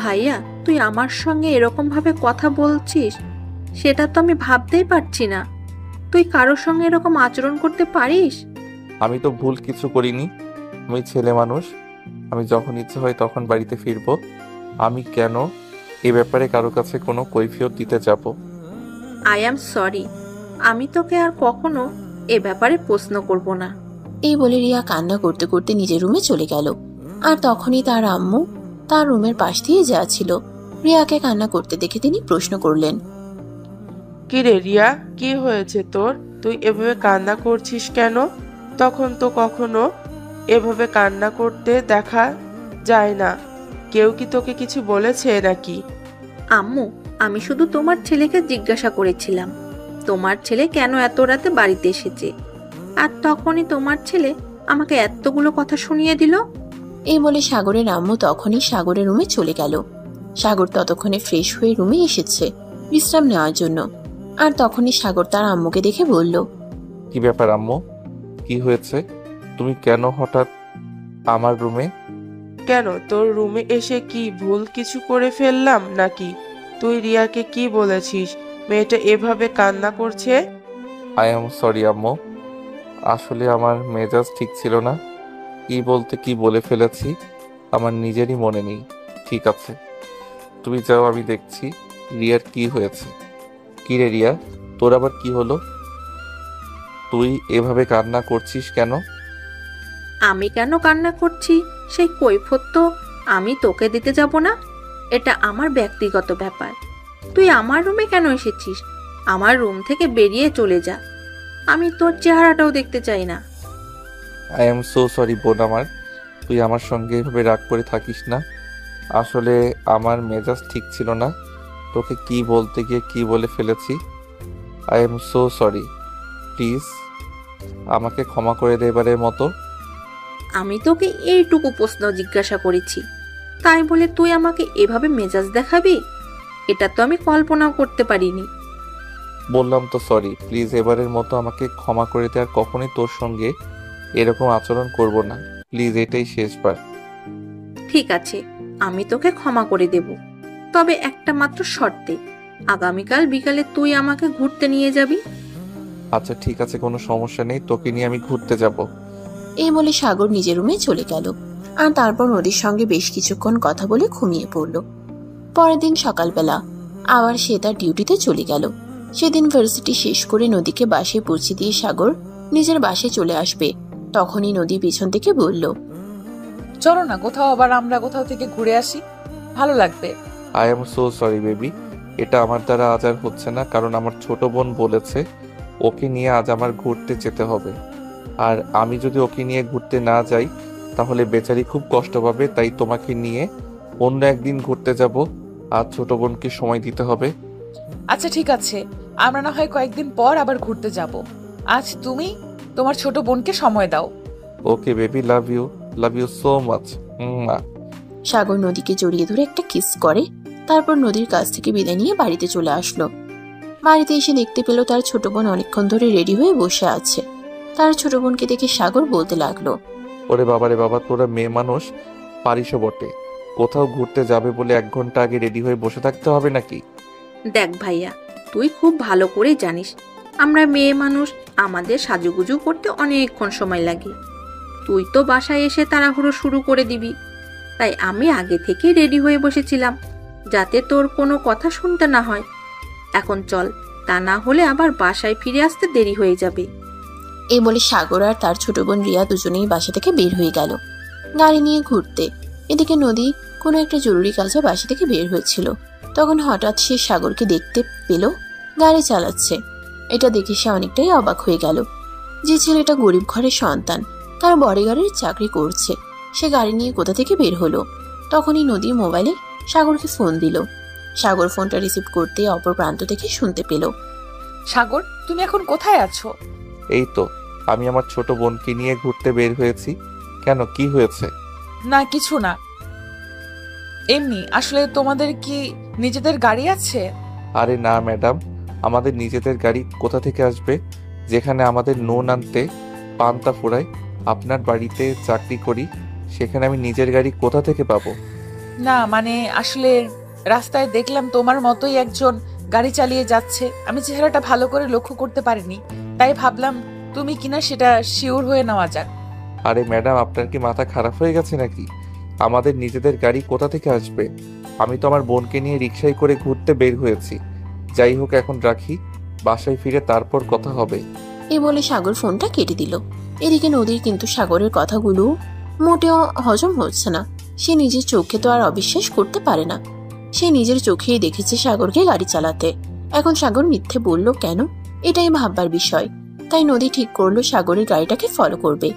ভাইয়া, তুই আমার সঙ্গে এরকম ভাবে কথা বলছিস, সেটা তো আমি ভাবতেই পারছি না। তুই কারোর সঙ্গে এরকম আচরণ করতে পারিস? আমি তো ভুল কিছু করিনি, আমি ছেলে মানুষ, আমি যখন ইচ্ছে হয় তখন বাড়িতে ফিরবো। আমি কেন এ ব্যাপারে কারো কাছে কোনো কৈফিয়ত দিতে যাব? আই অ্যাম সরি, আমি তোকে আর কখনো এ ব্যাপারে প্রশ্ন করব না। এই বলে রিয়া কান্না করতে করতে নিজের রুমে চলে গেল। আর তখনই তার আম্মু তার রুমের পাশ দিয়ে যাচ্ছিল। রিয়াকে কান্না করতে দেখে তিনি প্রশ্ন করলেন, কি রে রিয়া, কি হয়েছে তোর? তুই এভাবে কান্না করছিস কেন? তখন তো কখনো এভাবে কান্না করতে দেখা যায় না। কেউ কি তোকে কিছু বলেছে নাকি? আম্মু, আমি শুধু তোমার ছেলেকে জিজ্ঞাসা করেছিলাম তোমার ছেলে কেন এত রাতে বাড়িতে এসেছে, আর তখনই তোমার ছেলে আমাকে এতগুলো কথা শুনিয়ে দিল। এই বলে সাগরের আম্মু তখনই সাগরের রুমে চলে গেল। সাগর ততক্ষণে ফ্রেশ হয়ে রুমে এসেছে বিশ্রাম নেওয়ার জন্য। আর তখনই সাগর তার আম্মুকে দেখে বলল, কি ব্যাপার আম্মু, কি হয়েছে? তুমি কেন হঠাৎ আমার রুমে? কেন, তোর রুমে এসে কি ভুল কিছু করে ফেললাম নাকি? তুই রিয়াকে কি বলেছিস মেয়েটা এভাবে কান্না করছে? আই এম সরি আম্মু, আসলে আমার মেজাজ ঠিক ছিল না। কি বলতে কি বলে ফেলেছি আমার নিজেরই মনে নেই। ঠিক আছে, তুমি যাও, আমি দেখছি রিয়ার কি হয়েছে। কি রে রিয়া, তোর আবার কি হলো? তুই এভাবে কান্না করছিস কেন? আমি কেন কান্না করছি সেই কৈফিয়ত তো আমি তোকে দিতে যাব না। এটা আমার ব্যক্তিগত ব্যাপার। তুই আমার রুমে কেন এসেছিস? আমার রুম থেকে বেরিয়ে চলে যা। আমি তোর চেহারাটাও দেখতে চাই না। আই এম সো সরি বোন আমার, তুই আমার সঙ্গে এভাবে রাগ করে থাকিস না। আসলে আমার মেজাজ ঠিক ছিল না, তোকে কি বলতে গিয়ে কি বলে ফেলেছি। I am so sorry, please আমাকে ক্ষমা করে দে এবারের মতো। আমি তোকে এইটুকু প্রশ্ন জিজ্ঞাসা করেছি, তাই বলে তুই আমাকে এভাবে মেজাজ দেখাবি? এটা তো আমি কল্পনাও করতে পারিনি। বললাম তো সরি, প্লিজ এবারের মতো আমাকে ক্ষমা করে দে, আর কখনোই তোর সঙ্গে এরকম আচরণ করব না, প্লিজ এটাই শেষবার। ঠিক আছে, আমি তোকে ক্ষমা করে দেব, তবে একটা মাত্র শর্তে। আগামীকাল বিকালে তুই আমাকে ঘুরতে নিয়ে যাবি। আচ্ছা ঠিক আছে, কোনো সমস্যা নেই, তোকে নিয়ে আমি ঘুরতে যাব। এই বলে সাগর নিজের রুমে চলে গেল, আর তারপর নদীর সঙ্গে বেশ কিছুক্ষণ কথা বলে ঘুমিয়ে পড়ল। পরের দিন সকালবেলা আবার সে তার ডিউটিতে চলে গেল। সেদিন ভার্সিটি শেষ করে নদীকে বাসে পৌঁছে দিয়ে সাগর নিজের বাসে চলে আসবে। তখনই নদী পিছন থেকে বলল, চলো না কোথাও, আবার আমরা কোথাও থেকে ঘুরে আসি, ভালো লাগবে। I am so sorry baby, এটা আমার দ্বারা আজ আর হচ্ছে না, কারণ আমার ছোট বোন বলেছে ওকে নিয়ে আজ আমার ঘুরতে যেতে হবে। আর আমি যদি ওকে নিয়ে ঘুরতে না যাই তাহলে বেচারি খুব কষ্ট পাবে, তাই তোমাকে নিয়ে অন্য একদিন ঘুরতে যাব। আজ ছোট বোনকে সময় দিতে হবে। আচ্ছা ঠিক আছে, আমরা না হয় কয়েকদিন পর আবার ঘুরতে যাব। আজ তুমি তোমার ছোট বোনকে সময় দাও। Okay baby, love you so much. সাগর নদীকে জড়িয়ে ধরে একটা কিস করে, তারপর নদীর কাছ থেকে বিদায় নিয়ে বাড়িতে চলে আসলো। বাড়িতে এসে দেখতে পেল তার ছোট বোন অনেকক্ষণ ধরে রেডি হয়ে বসে আছে। তার ছোট বোনকে দেখে সাগর বলতে লাগলো, ওরে বাবা রে বাবা, তোরা মেয়ে মানুষ পারিসও বটে, কোথাও ঘুরতে যাবে বলে 1 ঘন্টা আগে রেডি হয়ে বসে থাকতে হবে নাকি? দেখ ভাইয়া, তুই খুব ভালো করে জানিস আমরা মেয়ে মানুষ, আমাদের সাজুগুজু করতে অনেকক্ষণ সময় লাগে। তুই তো বাসায় এসে তাড়াহুড়ো শুরু করে দিবি, তাই আমি আগে থেকে রেডি হয়ে বসেছিলাম যাতে তোর কোনো কথা শুনতে না হয়। এখন চল, তা না হলে আবার বাসায় ফিরে আসতে দেরি হয়ে যাবে। এই বলে সাগর আর তার ছোট বোন রিয়া দুজনেই বাসা থেকে বের হয়ে গেল গাড়ি নিয়ে ঘুরতে। এদিকে নদী কোনো একটা জরুরি কাজে বাসা থেকে বের হয়েছিল। তখন হঠাৎ সে সাগরকে দেখতে পেল গাড়ি চালাচ্ছে। এটা দেখে সে অনেকটাই অবাক হয়ে গেল। যে ছেলেটা গরিব ঘরের সন্তান, তার বডিগার্ডের চাকরি করছে, সে গাড়ি নিয়ে কোথা থেকে বের হলো। তখনই নদী মোবাইলে সাগরকে ফোন দিল। সাগর ফোনটা রিসিভ করতে অপর প্রান্ত থেকে শুনতে পেল, সাগর, তুমি এখন কোথায় আছো? এই তো, আমি আমার ছোট বোনকে নিয়ে ঘুরতে বের হয়েছি। কেন, কি হয়েছে? না কিছু না, এমনি। আসলে তোমাদের কি নিজেদের গাড়ি আছে? আরে না ম্যাডাম, আমাদের নিজেদের গাড়ি কোথা থেকে আসবে, যেখানে আমাদের নুন আনতে পান্তা ফুরায়। আপনার বাড়িতে চাকরি করি, সেখানে আমি নিজের গাড়ি কোথা থেকে পাবো? না মানে আসলে রাস্তায় দেখলাম তোমার মতোই একজন গাড়ি চালিয়ে যাচ্ছে। আমি চেহারাটা ভালো করে লক্ষ্য করতে পারিনি, তাই ভাবলাম তুমি কিনা, সেটা শিওর হয়ে নেওয়া যাক। আরে ম্যাডাম, আপনার কি মাথা খারাপ হয়ে গেছে নাকি? আমাদের নিজেদের গাড়ি কোথা থেকে আসবে? আমি তো আমার বোনকে নিয়ে রিকশায় করে ঘুরতে বের হয়েছি। যাই হোক, এখন রাখি, বাসায় ফিরে তারপর কথা হবে। এই বলে সাগর ফোনটা কেটে দিল। এদিকে নদীর কিন্তু সাগরের কথাগুলো মোটেও হজম হচ্ছে না। সে নিজের চোখে তো আর অবিশ্বাস করতে পারে না। সে নিজের চোখেই দেখেছে সাগরকে গাড়ি চালাতে। এখন সাগর মিথ্যে বলল কেন, এটাই ভাববার বিষয়। তাই নদী ঠিক করলো সাগরের গাড়িটাকে ফলো করবে।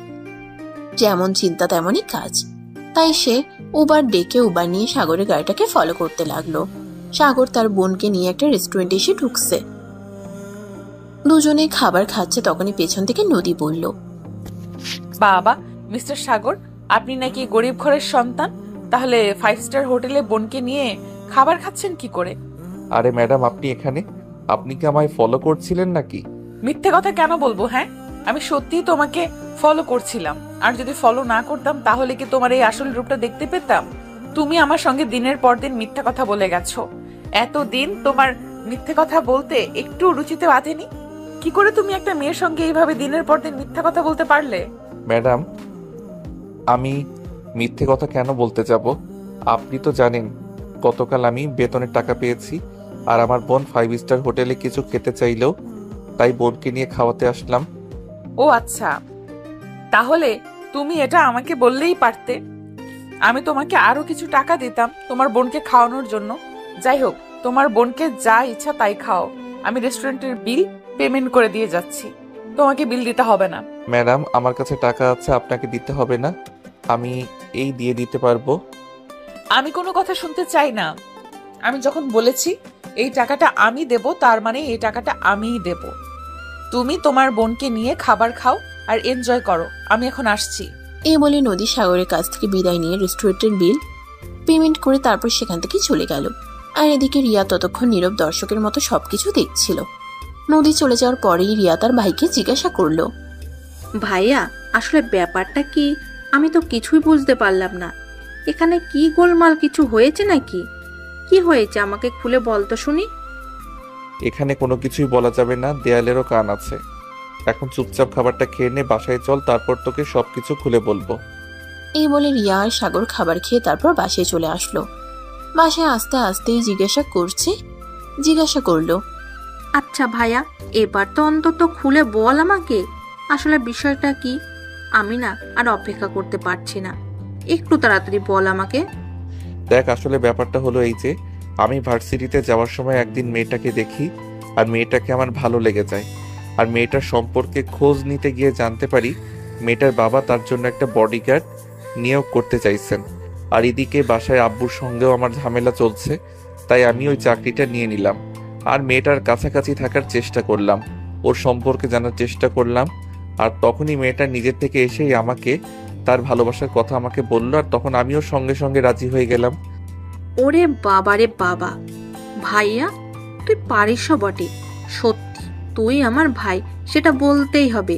যেমন চিন্তা তেমনই কাজ। তাই সে উবার ডেকে উবার নিয়ে সাগরের গাড়িটাকে ফলো করতে লাগলো। সাগর তার বোনকে নিয়ে একটা রেস্টুরেন্টে এসে ঢুকছে। দুজনে খাবার খাচ্ছে, তখনই পেছন থেকে নদী বলল, বাবা, মিস্টার সাগর, আপনি নাকি গরিব ঘরের সন্তান, তাহলে 5 স্টার হোটেলে বোনকে নিয়ে খাবার খাচ্ছেন কি করে? আরে ম্যাডাম, আপনি এখানে? আপনি কি আমায় ফলো করছিলেন নাকি? মিথ্যে কথা কেন বলবো? হ্যাঁ, আমি সত্যিই তোমাকে ফলো করছিলাম। আর যদি ফলো না করতাম তাহলে কি তোমার এই আসল রূপটা দেখতে পেতাম? তুমি আমার সঙ্গে দিনের পর দিন মিথ্যা কথা বলে গেছো। এতদিন তোমার মিথ্যে কথা বলতে একটু রুচিতে বাঁধেনি? কি করে তুমি একটা মেয়ের সঙ্গে এইভাবে দিনের পর দিন মিথ্যা কথা বলতে পারলে? ম্যাডাম, আমি মিথ্যে কথা কেন বলতে যাব? আপনি তো জানেন গতকাল আমি বেতনের টাকা পেয়েছি, আর আমার বোন 5 স্টার হোটেলে কিছু খেতে চাইলেও তাই বোনকে নিয়ে খাওয়াতে আসলাম। ও আচ্ছা, তাহলে তুমি এটা আমাকে বললেই পারতে। আমি তোমাকে আরো কিছু টাকা দিতাম তোমার বোনকে খাওয়ানোর জন্য। যাই হোক, তোমার বোনকে যা ইচ্ছা তাই খাও। আমি রেস্টুরেন্টের বিল পেমেন্ট করে দিয়ে যাচ্ছি, তোমাকে বিল দিতে হবে না। ম্যাডাম, আমার কাছে টাকা আছে, আপনাকে দিতে হবে না, আমি এই দিয়ে দিতে পারবো। আমি কোনো কথা শুনতে চাই না। আমি যখন বলেছি এই টাকাটা আমি দেব, তার মানে এই টাকাটা আমিই দেব। তুমি তোমার বোনকে নিয়ে খাবার খাও আর এনজয় করো, আমি এখন আসছি। এই বলে নদী সাগরের কাছ থেকে বিদায় নিয়ে রেস্টুরেন্টের বিল পেমেন্ট করে তারপর সেখান থেকে চলে গেল। আর এদিকে রিয়া ততক্ষণ নীরব দর্শকের মতো সবকিছু দেখছিল। নদী চলে যাওয়ার পরেই রিয়া তার ভাইকে জিজ্ঞাসা করলো, ভাইয়া আসলে ব্যাপারটা কি? আমি তো কিছুই বুঝতে পারলাম না। এখানে কি গোলমাল, কিছু হয়েছে নাকি? কি হয়েছে আমাকে খুলে বল তো শুনি। এখানে কোনো কিছুই বলা যাবে না, দেয়ালেরও কান আছে। এখন চুপচাপ খাবারটা খেয়ে নে, বাসায় চল, তারপর তোকে সবকিছু খুলে বলবো। এই বলে রিয়া আর সাগর খাবার খেয়ে তারপর বাসায় চলে আসলো। বাসায় আসতে আসতেই জিজ্ঞাসা করলো, আচ্ছা ভাইয়া, এবার তো অন্তত খুলে বল আমাকে, আসলে বিষয়টা কি? আমি না আর অপেক্ষা করতে পারছি না, একটু তাড়াতাড়ি বল আমাকে। দেখ, আসলে ব্যাপারটা হলো এই যে, আমি ভার্সিটিতে যাওয়ার সময় একদিন মেয়েটাকে দেখি, আর মেয়েটাকে আমার ভালো লেগে যায়। আর মেয়েটার সম্পর্কে খোঁজ নিতে গিয়ে জানতে পারি মেয়েটার বাবা তার জন্য একটা বডিগার্ড নিয়োগ করতে চাইছেন। আর এদিকে বাসায় আব্বুর সঙ্গেও আমার ঝামেলা চলছে, তাই আমি ওই চাকরিটা নিয়ে নিলাম। আর মেয়েটার কাছাকাছি থাকার চেষ্টা করলাম, ওর সম্পর্কে জানার চেষ্টা করলাম। আর তখনই মেয়েটা নিজের থেকে এসেই আমাকে তার ভালোবাসার কথা আমাকে বললো, আর তখন আমিও সঙ্গে সঙ্গে রাজি হয়ে গেলাম। ওরে বাবা রে বাবা, ভাইয়া তুই পারিস বটে, সত্যি তুই আমার ভাই, সেটা বলতেই হবে।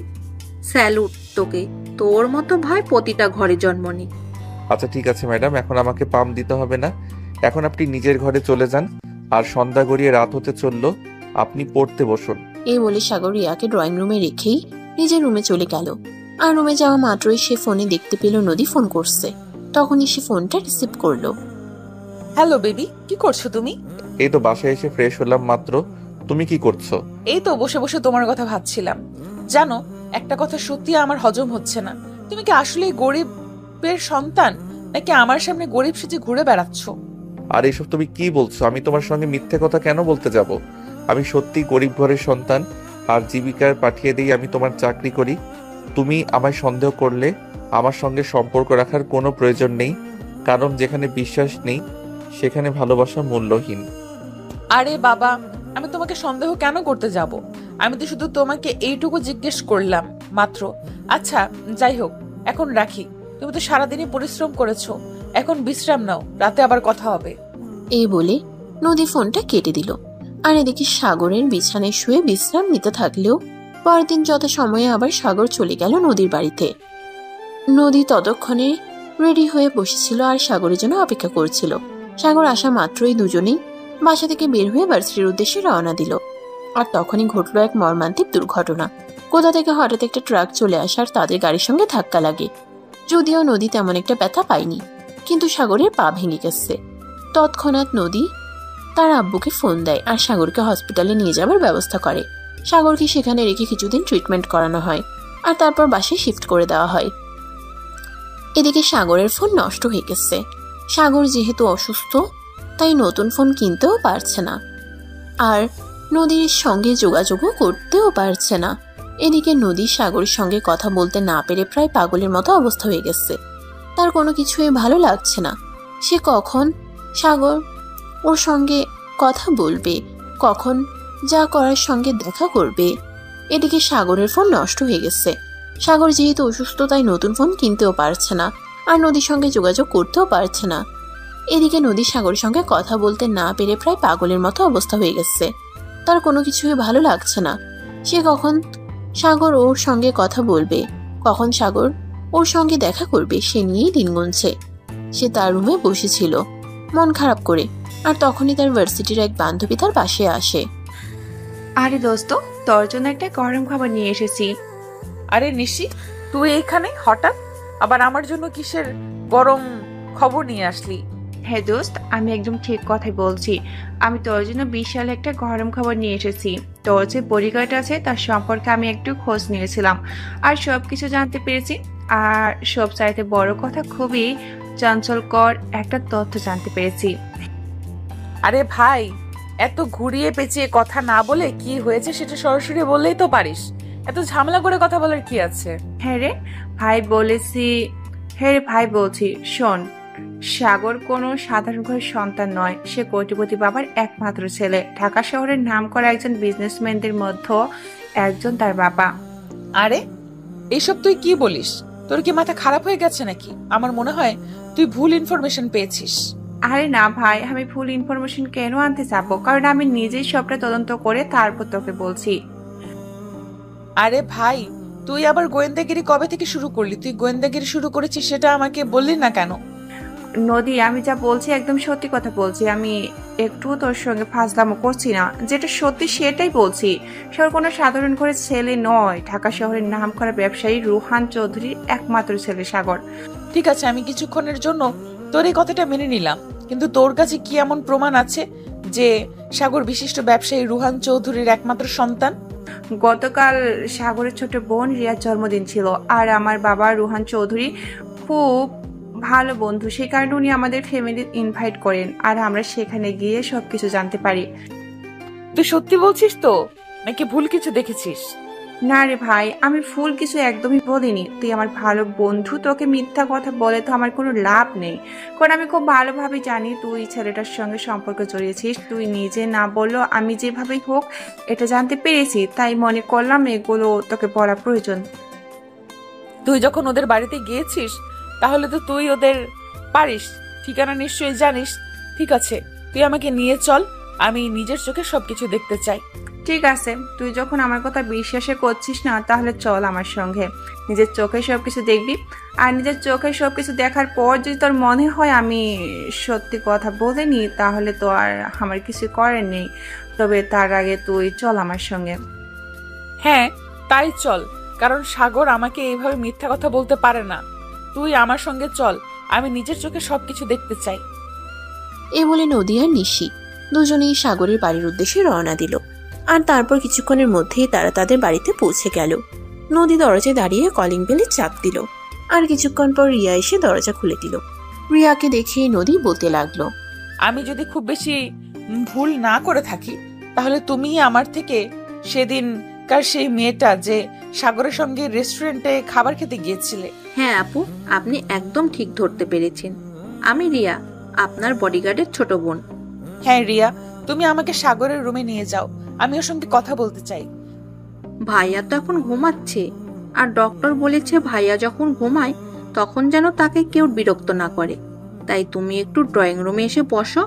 স্যালুট তোকে, তোর মতো ভাই প্রতিটা ঘরে জন্ম নি। আচ্ছা ঠিক আছে ম্যাডাম, এখন আমাকে পাম দিতে হবে না, এখন আপনি নিজের ঘরে চলে যান। আর সন্ধ্যা গড়িয়ে রাত হতে চললো, আপনি পড়তে বসুন। এই বলে সাগর রিয়াকে ড্রয়িং রুমে রেখেই নিজের রুমে চলে গেল। আর রুমে যাওয়া মাত্রই সে ফোনে দেখতে পেল নদী ফোন করছে। তখনই সে ফোনটা রিসিভ করলো। হ্যালো বেবি, কি করছো তুমি? এই তো বাসায় এসে ফ্রেশ হলাম মাত্র, তুমি কি করছো? এই তো বসে বসে তোমার কথা ভাবছিলাম। জানো, একটা কথা সত্যি আমার হজম হচ্ছে না। তুমি কি আসলে গরিবের সন্তান, নাকি আমার সামনে গরিব সেজে ঘুরে বেড়াচ্ছ? আর এইসব তুমি কি বলছো? আমি তোমার সঙ্গে মিথ্যে কথা কেন বলতে যাব? আমি সত্যি গরিব ঘরের সন্তান, আর জীবিকার পাঠিয়ে দিয়ে আমি তোমার চাকরি করি। তুমি আমায় সন্দেহ করলে আমার সঙ্গে সম্পর্ক রাখার কোনো প্রয়োজন নেই, কারণ যেখানে বিশ্বাস নেই সেখানে ভালোবাসা মূল্যহীন। আরে বাবা, আমি তোমাকে সন্দেহ কেন করতে যাব? আমি তো শুধু তোমাকে এইটুকু জিজ্ঞেস করলাম মাত্র। আচ্ছা যাই হোক, এখন রাখি। তুমি তো সারাদিনই পরিশ্রম করেছো, এখন বিশ্রাম নাও, রাতে আবার কথা হবে। এই বলে নদী ফোনটা কেটে দিল। আর এদিকে সাগরের বিছানায় শুয়ে বিশ্রাম নিতে থাকলেও পরদিন যথাসময়ে আবার সাগর চলে গেল নদীর বাড়িতে। নদী ততক্ষণে রেডি হয়ে বসেছিল আর সাগরের জন্য অপেক্ষা করছিল। সাগর আসা মাত্রই দুজনেই বাসা থেকে বের হয়ে ভার্সিটির উদ্দেশ্যে রওনা দিল। আর তখনই ঘটলো এক মর্মান্তিক দুর্ঘটনা। কোথা থেকে হঠাৎ একটা ট্রাক চলে আসার তাদের গাড়ির সঙ্গে ধাক্কা লাগে। যদিও নদী তেমন একটা ব্যথা পায়নি, কিন্তু সাগরের পা ভেঙে গেছে। তৎক্ষণাৎ নদী তার আব্বুকে ফোন দেয় আর সাগরকে হসপিটালে নিয়ে যাবার ব্যবস্থা করে। সাগরকে সেখানে রেখে কিছুদিন ট্রিটমেন্ট করানো হয় আর তারপর বাসায় শিফট করে দেওয়া হয়। এদিকে সাগরের ফোন নষ্ট হয়ে গেছে। সাগর যেহেতু অসুস্থ, তাই নতুন ফোন কিনতেও পারছে না আর নদীর সঙ্গে যোগাযোগও করতেও পারছে না। এদিকে নদী সাগরের সঙ্গে কথা বলতে না পেরে প্রায় পাগলের মতো অবস্থা হয়ে গেছে। তার কোনো কিছুই ভালো লাগছে না। সে কখন সাগর ওর সঙ্গে কথা বলবে, কখন যা করার সঙ্গে দেখা করবে। এদিকে সাগরের ফোন নষ্ট হয়ে গেছে। সাগর যেহেতু অসুস্থ, তাই নতুন ফোন কিনতেও পারছে না আর নদীর সঙ্গে যোগাযোগ করতেও পারছে না। এদিকে নদী সাগরের সঙ্গে কথা বলতে না পেরে প্রায় পাগলের মতো অবস্থা হয়ে গেছে। তার কোনো কিছুই ভালো লাগছে না। সে কখন সাগর ওর সঙ্গে কথা বলবে, কখন সাগর ওর সঙ্গে দেখা করবে, সে নিয়েই দিন গুনছে। সে তার রুমে বসেছিল মন খারাপ করে, আর তখনই তার ভার্সিটির এক বান্ধবী তার পাশে আসে। আরে দোস্ত, তোর জন্য একটা গরম খাবার নিয়ে এসেছি। আরে নিশি, তুই এখানে হঠাৎ? আবার আমার জন্য কিসের গরম খবর নিয়ে আসলি? হ্যাঁ দোস্ত, আমি একদম ঠিক কথাই বলছি। আমি তোর জন্য বিশাল একটা গরম খাবার নিয়ে এসেছি। তোর যে বডিগার্ড আছে তার সম্পর্কে আমি একটু খোঁজ নিয়েছিলাম আর সবকিছু জানতে পেরেছি। আর সব চাইতে বড় কথা, খুবই চাঞ্চল্যকর একটা তথ্য জানতে পেরেছি। আরে ভাই, এত ঘুরিয়ে পেঁচিয়ে কথা না বলে কি হয়েছে সেটা সরাসরি বললেই তো পারিস, এত ঝামেলা করে কথা বলার কি আছে? হ্যাঁ রে ভাই বলছি শোন, সাগর কোনো সাধারণ ঘরের সন্তান নয়। সে কোটিপতি বাবার একমাত্র ছেলে। ঢাকা শহরের নামকরা একজন বিজনেসম্যানদের মধ্যে একজন তার বাবা। আরে এইসব তুই কি বলিস? তোর কি মাথা খারাপ হয়ে গেছে নাকি? আমার মনে হয় তুই ভুল ইনফরমেশন পেয়েছিস। আরে না ভাই, আমি ভুল ইনফরমেশন কেন আনতে চাবো? কারণ আমি নিজেই সবটা তদন্ত করে তারপর তোকে বলছি। আরে ভাই, তুই আবার গোয়েন্দাগিরি কবে থেকে শুরু করলি? তুই গোয়েন্দাগিরি শুরু করেছিস সেটা আমাকে বললি না কেন? নদী, আমি যা বলছি একদম সত্যি কথা বলছি। আমি একটু তোর সঙ্গে ফাজলামো করছি না, যেটা সত্যি সেটাই বলছি। সে কোনো সাধারণ ঘরের ছেলে নয়। ঢাকা শহরের নামকরা ব্যবসায়ী রুহান চৌধুরীর একমাত্র ছেলে সাগর। ঠিক আছে, আমি কিছুক্ষণের জন্য তোর এই কথাটা মেনে নিলাম, কিন্তু তোর কাছে কি এমন প্রমাণ আছে যে সাগর বিশিষ্ট ব্যবসায়ী রুহান চৌধুরীর একমাত্র সন্তান? গতকাল সাগরের ছোট বোন রিয়ার জন্মদিন ছিল, আর আমার বাবা রুহান চৌধুরী খুব ভালো বন্ধু। সেই কারণে উনি আমাদের ফ্যামিলি ইনভাইট করেন, আর আমরা সেখানে গিয়ে সবকিছু জানতে পারি। তুই সত্যি বলছিস তো, নাকি ভুল কিছু দেখেছিস? না রে ভাই, আমি ভুল কিছু একদমই বলিনি। তুই আমার ভালো বন্ধু, তোকে মিথ্যা কথা বলে তো আমার কোনো লাভ নেই। কারণ আমি খুব ভালোভাবে জানি তুই ছেলেটার সঙ্গে সম্পর্ক জড়িয়েছিস। তুই নিজে না বললেও আমি যেভাবেই হোক এটা জানতে পেরেছি, তাই মনে করলাম এগুলো তোকে বলা প্রয়োজন। তুই যখন ওদের বাড়িতে গিয়েছিস তাহলে তো তুই ওদের পারিস, ঠিকানা নিশ্চয়ই জানিস। ঠিক আছে, তুই আমাকে নিয়ে চল, আমি নিজের চোখে সবকিছু দেখতে চাই। ঠিক আছে, তুই যখন আমার কথা বিশ্বাসে করছিস না, তাহলে চল আমার সঙ্গে। নিজের চোখে সবকিছু দেখবি, আর নিজের চোখে সবকিছু দেখার পর যদি তোর মনে হয় আমি সত্যি কথা বলিনি, তাহলে তো আর আমার কিছু করার নেই। তবে তার আগে তুই চল আমার সঙ্গে। হ্যাঁ, তাই চল, কারণ সাগর আমাকে এইভাবে মিথ্যা কথা বলতে পারে না। তুই আমার সঙ্গে চল, আমি নিজের চোখে সবকিছু দেখতে চাই। এ বলে নদী আর নিশি দুজনেই সাগরের বাড়ির উদ্দেশ্যে রওনা দিল। আর তারপর কিছুক্ষণের মধ্যেই তারা তাদের বাড়িতে পৌঁছে গেল। নদী দরজায় দাঁড়িয়ে কলিং বেলে চাপ দিল, আর কিছুক্ষণ পর রিয়া এসে দরজা খুলে দিল। রিয়াকে দেখে নদী বলতে লাগলো, আমি যদি খুব বেশি ভুল না করে থাকি, তাহলে তুমি আমার থেকে সেদিনকার সেই মেয়েটা যে সাগরের সঙ্গে রেস্টুরেন্টে খাবার খেতে গিয়েছিলে। হ্যাঁ আপু, আপনি একদম ঠিক ধরতে পেরেছেন। আমি রিয়া, আপনার বডিগার্ডের ছোট বোন। হ্যাঁ রিয়া, তুমি আমাকে সাগরের রুমে নিয়ে যাও, আমি ওর সঙ্গে কথা বলতে চাই। ভাইয়া তো এখন ঘুমাচ্ছে, আর ডক্টর বলেছে ভাইয়া যখন ঘুমায় তখন যেন তাকে কেউ বিরক্ত না করে। তাই তুমি একটু ড্রয়িং রুমে এসে বসো,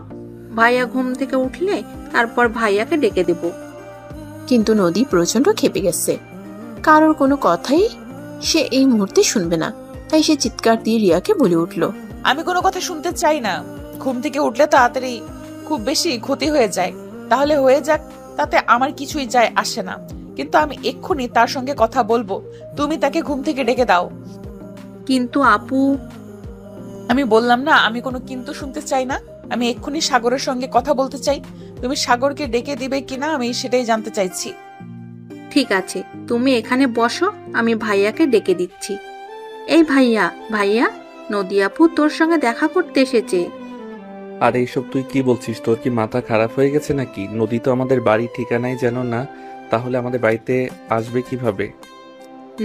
ভাইয়া ঘুম থেকে উঠলে তারপর ভাইয়াকে ডেকে দেব। কিন্তু নদী প্রচন্ড ক্ষেপে গেছে। কারোর কোনো কথাই সে এই মুহূর্তে শুনবে না, তাই সে চিৎকার দিয়ে রিয়াকে বলে উঠল, আমি কোনো কথা শুনতে চাই না। ঘুম থেকে উঠলে তাড়াতাড়ি খুব বেশি ক্ষতি হয়ে যায়, তাহলে হয়ে যাক, তাতে আমার কিছুই যায় আসে না, কিন্তু আমি এক্ষুনি তার সঙ্গে কথা বলবো। তুমি তাকে ঘুম থেকে ডেকে দাও। কিন্তু আপু, আমি বললাম না, আমি কোনো কিন্তু শুনতে চাই না। আমি এক্ষুনি সাগরের সঙ্গে কথা বলতে চাই। তুমি সাগরকে ডেকে দিবে কিনা আমি সেটাই জানতে চাইছি। ঠিক আছে, তুমি এখানে বসো, আমি ভাইয়াকে ডেকে দিচ্ছি। এই ভাইয়া, ভাইয়া, নদী আপু তোর সঙ্গে দেখা করতে এসেছে। আর এইসব তুই কি বলছিস? তোর কি মাথা খারাপ হয়ে গেছে নাকি? নদী তো আমাদের বাড়ির ঠিকানাই জানো না, তাহলে আমাদের বাড়িতে আসবে কিভাবে?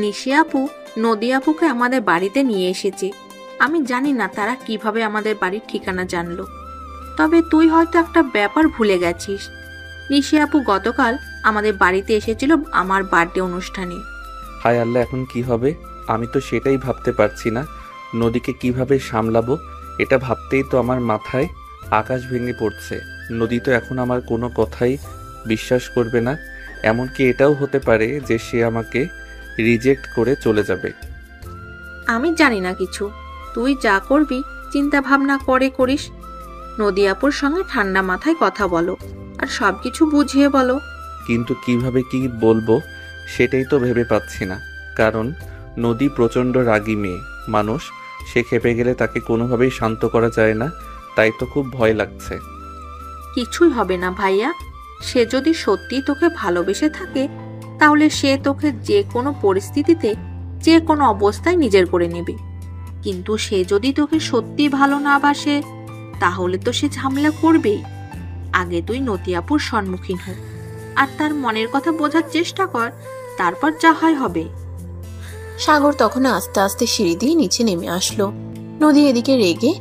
নিশি আপু নদী আপুকে আমাদের বাড়িতে নিয়ে এসেছে। আমি জানি না তারা কিভাবে আমাদের বাড়ির ঠিকানা জানলো। তবে তুই হয়তো একটা ব্যাপার ভুলে গেছিস। নিশি আপু গতকাল আমাদের বাড়িতে এসেছিল আমার বার্থডে অনুষ্ঠানে। হায় আল্লাহ, এখন কি হবে? আমি তো সেটাই ভাবতে পারছি না, নদীকে কিভাবে সামলাবো। এটা ভাবতেই তো আমার মাথায় আকাশ ভেঙে পড়ছে। নদী তো এখন আমার কোনো কথাই বিশ্বাস করবে না, এমনকি এটাও হতে পারে যে সে আমাকে রিজেক্ট করে চলে যাবে। আমি জানি না কিছু, তুই যা করবি চিন্তা ভাবনা করে করিস। নদী আপুর সঙ্গে ঠান্ডা মাথায় কথা বলো, আর সবকিছু বুঝিয়ে বলো। কিন্তু কিভাবে কি বলবো সেটাই তো ভেবে পাচ্ছি না, কারণ নদী প্রচণ্ড রাগী মেয়ে মানুষ। সে খেপে গেলে তাকে কোনোভাবেই শান্ত করা যায় না, তাই তো খুব ভয় লাগছে। কিছুই হবে না ভাইয়া, সে যদি সত্যি তোকে ভালোবেসে থাকে তাহলে সে তোকে যে কোনো পরিস্থিতিতে যে কোনো অবস্থায় নিজের করে নেবে। কিন্তু সে যদি তোকে সত্যি ভালো না বাসে তাহলে তো সে ঝামেলা করবেই। আগে তুই নদিয়াপুর সম্মুখীন হ, আর তার মনের কথা বোঝার চেষ্টা কর, তারপর যা হয় হবে। সাগর তখন আস্তে আস্তে সিঁড়ি দিয়ে নিচে নেমে আসলো। নদী এদিকে রেগে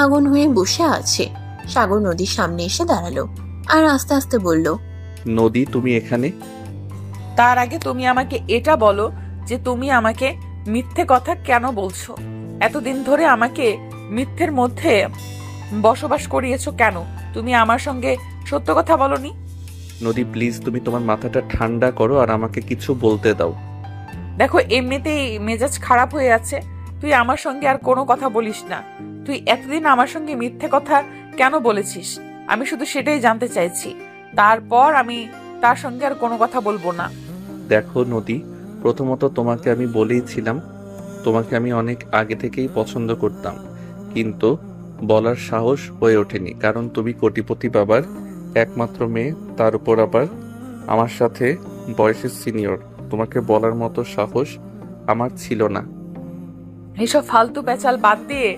আগুন হয়ে বসে আছে। সাগর নদীর সামনে এসে দাঁড়ালো আর আস্তে আস্তে বলল, নদী তুমি এখানে? তার আগে তুমি আমাকে এটা বলো যে তুমি আমাকে মিথ্যে কথা কেন বলছো? এতদিন ধরে আমাকে মিথ্যের মধ্যে বসবাস করিয়েছো কেন? তুমি আমার সঙ্গে সত্য কথা বলনি। নদী প্লিজ তুমি তোমার মাথাটা ঠান্ডা করো আর আমাকে কিছু বলতে দাও। দেখো, এমনিতেই মেজাজ খারাপ হয়ে আছে, তুই আমার সঙ্গে আর কোনো কথা বলিস না। তুই এতদিন আমার সঙ্গে মিথ্যে কথা কেন বলেছিস? আমি শুধু সেটাই জানতে চাইছি। তারপর আমি তার সঙ্গে আর কোনো কথা বলবো না। দেখো নদী, প্রথমত তোমাকে আমি বলেইছিলাম তোমাকে আমি অনেক আগে থেকেই পছন্দ করতাম, কিন্তু বলার সাহস হয়ে ওঠেনি, কারণ তুমি কোটিপতি বাবার একমাত্র মেয়ে, তার উপর আবার আমার সাথে বয়সের সিনিয়র। তোমাকে বলার মতো সাহস আমার ছিল না। এসব ফালতু পেঁচাল বাদ দিয়ে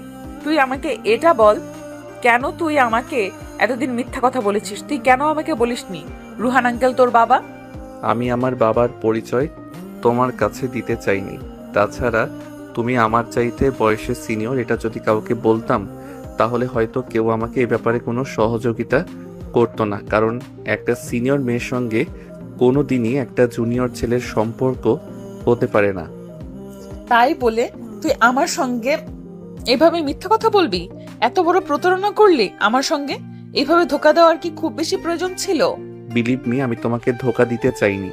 তুই আমাকে এটা বল, কেন তুই আমাকে এতদিন মিথ্যা কথা বলেছিস? তুই কেন আমাকে বলিসনি রুহান আঙ্কেল তোর বাবা? আমি আমার বাবার পরিচয় তোমার কাছে দিতে চাইনি। তাছাড়া তুমি আমার চাইতে বয়সে সিনিয়র, এটা যদি কাউকে বলতাম তাহলে হয়তো কেউ আমাকে এ ব্যাপারে কোনো সহযোগিতা করতো না, কারণ একটা সিনিয়র মেয়ের সঙ্গে কোনো দিনই একটা জুনিয়র ছেলের সম্পর্ক হতে পারে না। তাই বলে তুই আমার সঙ্গে এভাবে মিথ্যা কথা বলবি? এত বড় প্রতারণা করলি আমার সঙ্গে? এভাবে ধোকা দেওয়ার কি খুব বেশি প্রয়োজন ছিল? বিলিভ মি, আমি তোমাকে ধোকা দিতে চাইনি।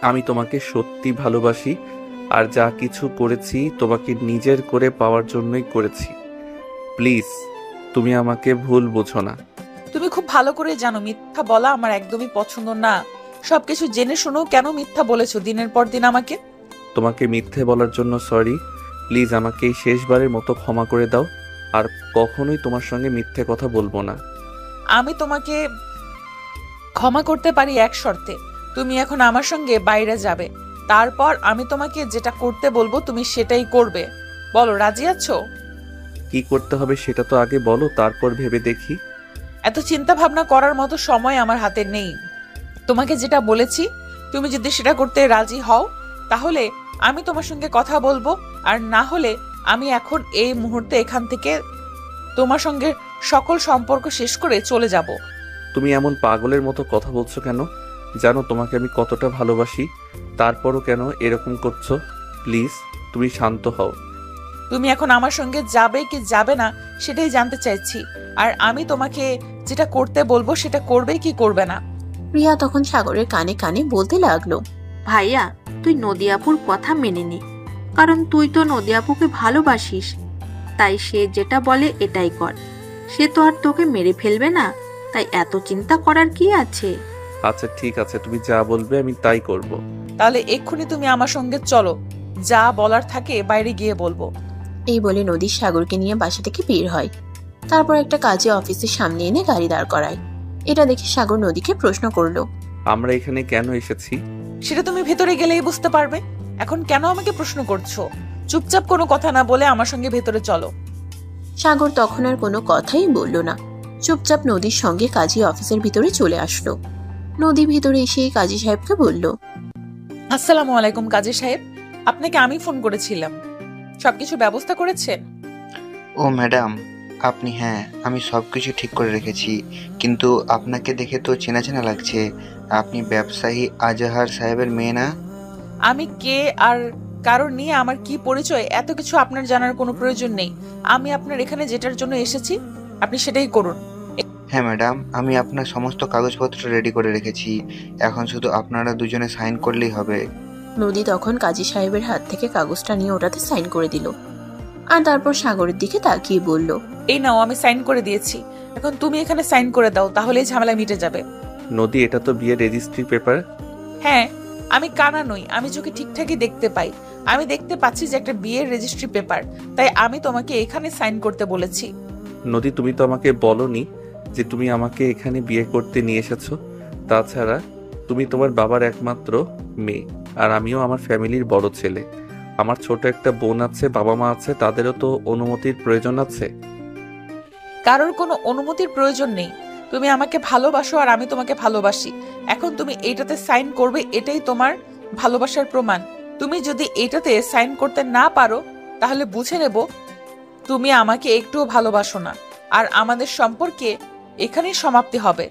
আমি তোমাকে সত্যি ভালোবাসি, আর যা কিছু করেছি তোমাকে নিজের করে পাওয়ার জন্যই করেছি। প্লিজ তুমি আমাকে ভুল বোঝো না। তুমি খুব ভালো করে জানো মিথ্যা বলা আমার একদমই পছন্দ না। সবকিছু জেনে শুনেও কেন মিথ্যা বলেছো দিনের পর দিন আমাকে? তোমাকে মিথ্যে বলার জন্য সরি। প্লিজ আমাকে এই শেষবারের মতো ক্ষমা করে দাও, আর কখনোই তোমার সঙ্গে মিথ্যে কথা বলবো না। আমি তোমাকে ক্ষমা করতে পারি এক শর্তে। তুমি এখন আমার সঙ্গে বাইরে যাবে, তারপর আমি তোমাকে যেটা করতে বলবো তুমি সেটাই করবে। বলো, রাজি আছো? কি করতে হবে সেটা তো আগে বলো, তারপর ভেবে দেখি। এত চিন্তা ভাবনা করার মতো সময় আমার হাতে নেই। তোমাকে যেটা বলেছি তুমি যদি সেটা করতে রাজি হও তাহলে আমি তোমার সঙ্গে কথা বলবো, আর না হলে আমি এখন এই মুহূর্তে এখান থেকে তোমার সঙ্গে সকল সম্পর্ক শেষ করে চলে যাব। তুমি এমন পাগলের মতো কথা বলছো কেন? জানো তোমাকে আমি কতটা ভালোবাসি, তারপরও কেন এরকম করছো? প্লিজ তুমি শান্ত হও। তুমি এখন আমার সঙ্গে যাবে কি যাবে না সেটাই জানতে চাইছি, আর আমি তোমাকে যেটা করতে বলবো সেটা করবে কি করবে না। রিয়া তখন সাগরের কানে কানে বলতে লাগলো, ভাইয়া, তুই নদিয়াপুর কথা মেনে নে, কারণ তুই তো নদিয়াপুকে ভালোবাসিস। তাই সে যেটা বলে এটাই কর। সে তো আর তোকে মেরে ফেলবে না, তাই এত চিন্তা করার কি আছে? আচ্ছা ঠিক আছে, তুমি যা বলবে আমি তাই করব। তাহলে এক্ষুনি তুমি আমার সঙ্গে চলো, যা বলার থাকে বাইরে গিয়ে বলবো। এই বলে নদী সাগরকে নিয়ে বাসা থেকে বের হয়। তারপর একটা কাজে অফিসের সামনে এনে গাড়ি দাঁড় করায়। এটা দেখে সাগর নদীকে প্রশ্ন করলো, আমরা এখানে কেন এসেছি? সেটা তুমি ভেতরে গেলেই বুঝতে পারবে। এখন কেন আমাকে প্রশ্ন করছো? চুপচাপ কোনো কথা না বলে আমার সঙ্গে ভেতরে চলো। সাগর তখন আর কোনো কথাই বলল না, চুপচাপ নদীর সঙ্গে কাজী অফিসের ভিতরে চলে আসলো। নদী ভিতরে এসে কাজী সাহেবকে বলল, আসসালামু আলাইকুম কাজী সাহেব, আপনাকে আমি ফোন করেছিলাম। সবকিছু ব্যবস্থা করেছেন? ও ম্যাডাম আপনি, হ্যাঁ আমি সব কিছু ঠিক করে রেখেছি, কিন্তু আপনাকে দেখে তো চেনা চেনা লাগছে। আপনি ব্যবসায়ী আজাহার সাহেবের মেয়ে না? আমি কে আর কারণ নিয়ে আমার কি পরিচয় এত কিছু আপনার জানার কোনো প্রয়োজন নেই। আমি আপনার এখানে যেটার জন্য এসেছি আপনি সেটাই করুন। হ্যাঁ ম্যাডাম, আমি আপনার সমস্ত কাগজপত্র রেডি করে রেখেছি, এখন শুধু আপনারা দুজনে সাইন করলেই হবে। নদী তখন কাজী সাহেবের হাত থেকে কাগজটা নিয়ে ওটাতে সাইন করে দিল, আর তারপর সাগরের দিকে তাকিয়ে বলল, এই নাও আমি সাইন করে দিয়েছি, এখন তুমি এখানে সাইন করে দাও, তাহলেই ঝামেলা মিটে যাবে। নদী, এটা তো বিয়ের রেজিস্ট্রি পেপার। হ্যাঁ, আমি কানা নই, আমি চোখে ঠিকঠাকই দেখতে পাই। আমি দেখতে পাচ্ছি যে একটা বিয়ের রেজিস্ট্রি পেপার, তাই আমি তোমাকে এখানে সাইন করতে বলেছি। নদী, তুমি তো আমাকে বলনি যে তুমি আমাকে এখানে বিয়ে করতে নিয়ে এসেছো। তাছাড়া তুমি তোমার বাবার একমাত্র মেয়ে, আর আমিও আমার ফ্যামিলির বড় ছেলে। আমার ছোট একটা বোন আছে, বাবা মা আছে, তাদেরও তো অনুমতির প্রয়োজন আছে। কারোর কোনো অনুমতির প্রয়োজন নেই। তুমি আমাকে ভালোবাসো আর আমি তোমাকে ভালোবাসি। এখন তুমি এইটাতে সাইন করবে, এটাই তোমার ভালোবাসার প্রমাণ। তুমি যদি এইটাতে সাইন করতে না পারো তাহলে বুঝে নেব তুমি আমাকে একটুও ভালোবাসো না, আর আমাদের সম্পর্কে এখানেই সমাপ্তি হবে।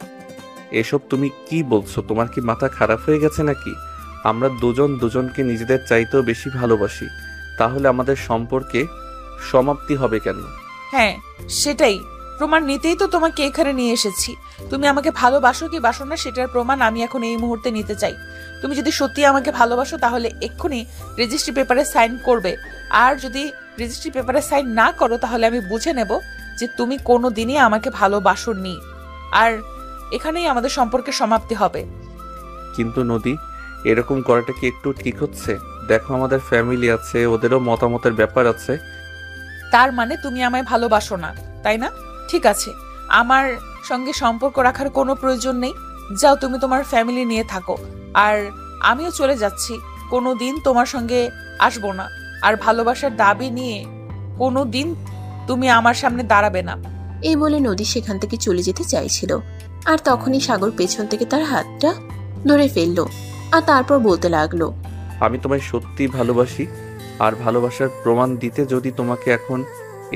এসব তুমি কি বলছো? তোমার কি মাথা খারাপ হয়ে গেছে নাকি? আমরা দুজন দুজনকে নিজেদের চাইতেও বেশি ভালোবাসি, তাহলে আমাদের সম্পর্কে সমাপ্তি হবে কেন? হ্যাঁ, সেটাই প্রমাণ নিতেই তো তোমাকে এখানে নিয়ে এসেছি। তুমি আমাকে ভালোবাসো কি বাসো না সেটার প্রমাণ আমি এখন এই মুহূর্তে নিতে চাই। তুমি যদি সত্যি আমাকে ভালোবাসো তাহলে এক্ষুনি রেজিস্ট্রি পেপারে সাইন করবে, আর যদি রেজিস্ট্রি পেপারে সাইন না করো তাহলে আমি বুঝে নেব যে তুমি কোনো দিনই আমাকে ভালোবাসোনি, আর এখানেই আমাদের সম্পর্কের সমাপ্তি হবে। কিন্তু নদী, এরকম করাটা কি একটু ঠিক হচ্ছে? দেখো, আমাদের ফ্যামিলি আছে, ওদেরও মতামতের ব্যাপার আছে। তার মানে তুমি আমায় ভালোবাসো না, তাই না? ঠিক আছে, আমার সঙ্গে সম্পর্ক রাখার কোনো প্রয়োজন নেই। যাও, তুমি তোমার ফ্যামিলি নিয়ে থাকো, আর আমিও চলে যাচ্ছি। কোনো দিন তোমার সঙ্গে আসবো না, আর ভালোবাসার দাবি নিয়ে কোনো দিন তুমি আমার সামনে দাঁড়াবে না। এই বলে নদী সেখান থেকে চলে যেতে চাইছিল, আর তখনই সাগর পেছন থেকে তার হাতটা ধরে ফেললো, আর তারপর বলতে লাগলো, আমি তোমায় সত্যি ভালোবাসি, আর ভালোবাসার প্রমাণ দিতে যদি তোমাকে এখন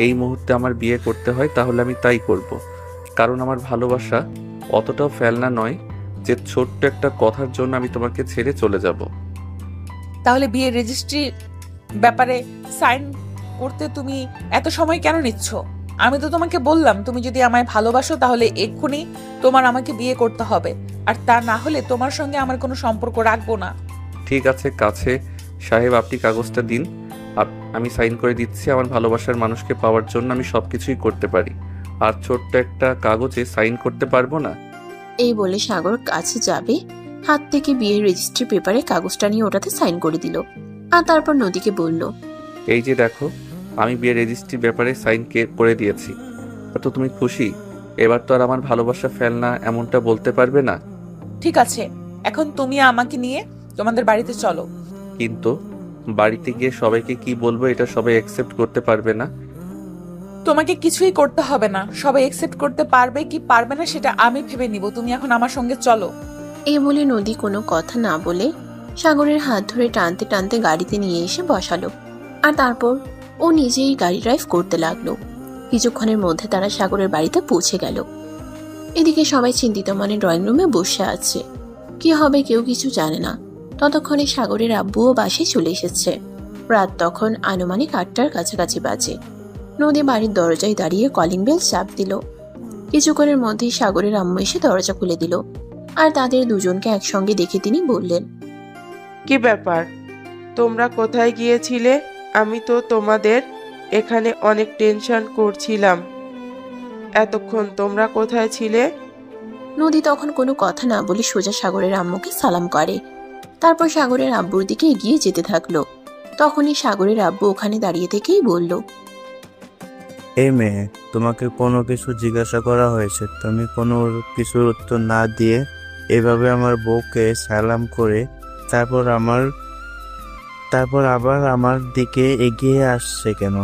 এই মুহূর্তে আমার বিয়ে করতে হয় তাহলে আমি তাই করব। কারণ আমার ভালোবাসা অতটাও ফেলনা নয় যে ছোট্ট একটা কথার জন্য আমি তোমাকে ছেড়ে চলে যাব। তাহলে বিয়ের রেজিস্ট্রি ব্যাপারে সাইন করতে তুমি এত সময় কেন নিচ্ছ? আমি তো তোমাকে বললাম তুমি যদি আমায় ভালোবাসো তাহলে এক্ষুনি তোমার আমাকে বিয়ে করতে হবে, আর তা না হলে তোমার সঙ্গে আমার কোনো সম্পর্ক রাখবো না। ঠিক আছে কাছে সাহেব, আপনি কাগজটা দিন, আমি সাইন করে দিচ্ছি। আমার ভালোবাসার মানুষকে পাওয়ার জন্য আমি সবকিছুই করতে পারি, আর ছোট্ট একটা কাগজে সাইন করতে পারবো না? এই বলে সাগর কাছে যাবে, হাত থেকে বিয়ের রেজিস্ট্রি পেপারে কাগজটা নিয়ে ওটাতে সাইন করে দিল, আর তারপর নদীকে বলল, এই যে দেখো, আমি বিয়ের রেজিস্ট্রি ব্যাপারে সাইন করে দিয়েছি। তো তুমি খুশি? এবার তো আর আমার ভালোবাসা ফেলনা এমনটা বলতে পারবে না। ঠিক আছে, এখন তুমি আমাকে নিয়ে তোমাদের বাড়িতে চলো। কিন্তু বাড়িতে গিয়ে সবাইকে কি বলবো এটা সবাই অ্যাকসেপ্ট করতে পারবে না। তোমাকে কিছুই করতে হবে না, সবাই অ্যাকসেপ্ট করতে পারবে কি পারবে না সেটা আমি ভেবে নিব। তুমি এখন আমার সঙ্গে চলো। এই বলে নদী কোনো কথা না বলে সাগরের হাত ধরে টানতে টানতে গাড়িতে নিয়ে এসে বসালো, আর তারপর ও নিজেই গাড়ি ড্রাইভ করতে লাগলো। কিছুক্ষণের মধ্যে তারা সাগরের বাড়িতে পৌঁছে গেল। এদিকে সবাই চিন্তিত মনে ড্রয়িং রুমে বসে আছে, কি হবে কেউ কিছু জানে না। ততক্ষণে সাগরের আব্বুও বাসায় চলে এসেছে। রাত তখন আনুমানিক 8টার কাছাকাছি বাজে। নদী বাড়ির দরজায় দাঁড়িয়ে কলিং বেল চাপ দিল। কিছুক্ষণের মধ্যেই সাগরের আম্মু এসে দরজা খুলে দিল, আর তাদের দুজনকে একসঙ্গে দেখে তিনি বললেন, কি ব্যাপার, তোমরা কোথায় গিয়েছিলে? আমি তো তোমাদের এখানে অনেক টেনশন করছিলাম। এতক্ষণ তোমরা কোথায় ছিলে? নদী তখন কোনো কথা না বলে সোজা সাগরের আম্মুকে সালাম করে, তারপর সাগরের আব্বুর দিকে এগিয়ে যেতে থাকলো। তখনই সাগরের আব্বু ওখানে দাঁড়িয়ে থেকেই বলল, এই মেয়ে, তোমাকে কোনো কিছু জিজ্ঞাসা করা হয়েছে, তুমি কোনো কিছুর উত্তর না দিয়ে এভাবে আমার বউকে সালাম করে তারপর আবার আমার দিকে এগিয়ে আসছে কেন?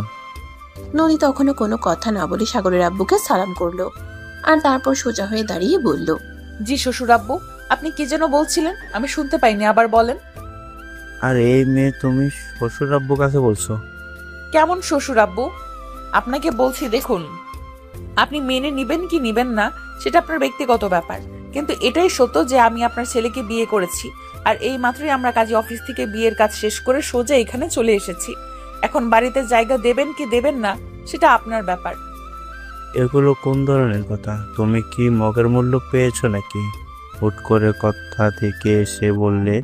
নদী তখনও কোনো কথা না বলে সাগরের আব্বুকে সালাম করলো, আর তারপর সোজা হয়ে দাঁড়িয়ে বলল, জি শ্বশুর আব্বু, আপনি কি যেন বলছিলেন? আমি শুনতে পাইনি, আবার বলেন। আর এই মেয়ে, তুমি শ্বশুর আব্বু কাছে বলছো? কেমন শ্বশুর আব্বু? আপনাকে বলছি, দেখুন, আপনি মেনে নিবেন কি নিবেন না সেটা আপনার ব্যক্তিগত ব্যাপার, কিন্তু এটাই সত্য যে আমি আপনার ছেলেকে বিয়ে করেছি, আর এই মাত্রই আমরা কাজী অফিস থেকে বিয়ের কাজ শেষ করে সোজা এখানে চলে এসেছি। এখন বাড়িতে জায়গা দেবেন কি দেবেন না সেটা আপনার ব্যাপার। এগুলো কোন ধরনের কথা? তুমি কি মগের মূল্য পেয়েছো নাকি? হুট করে কথা থেকে এসে বললে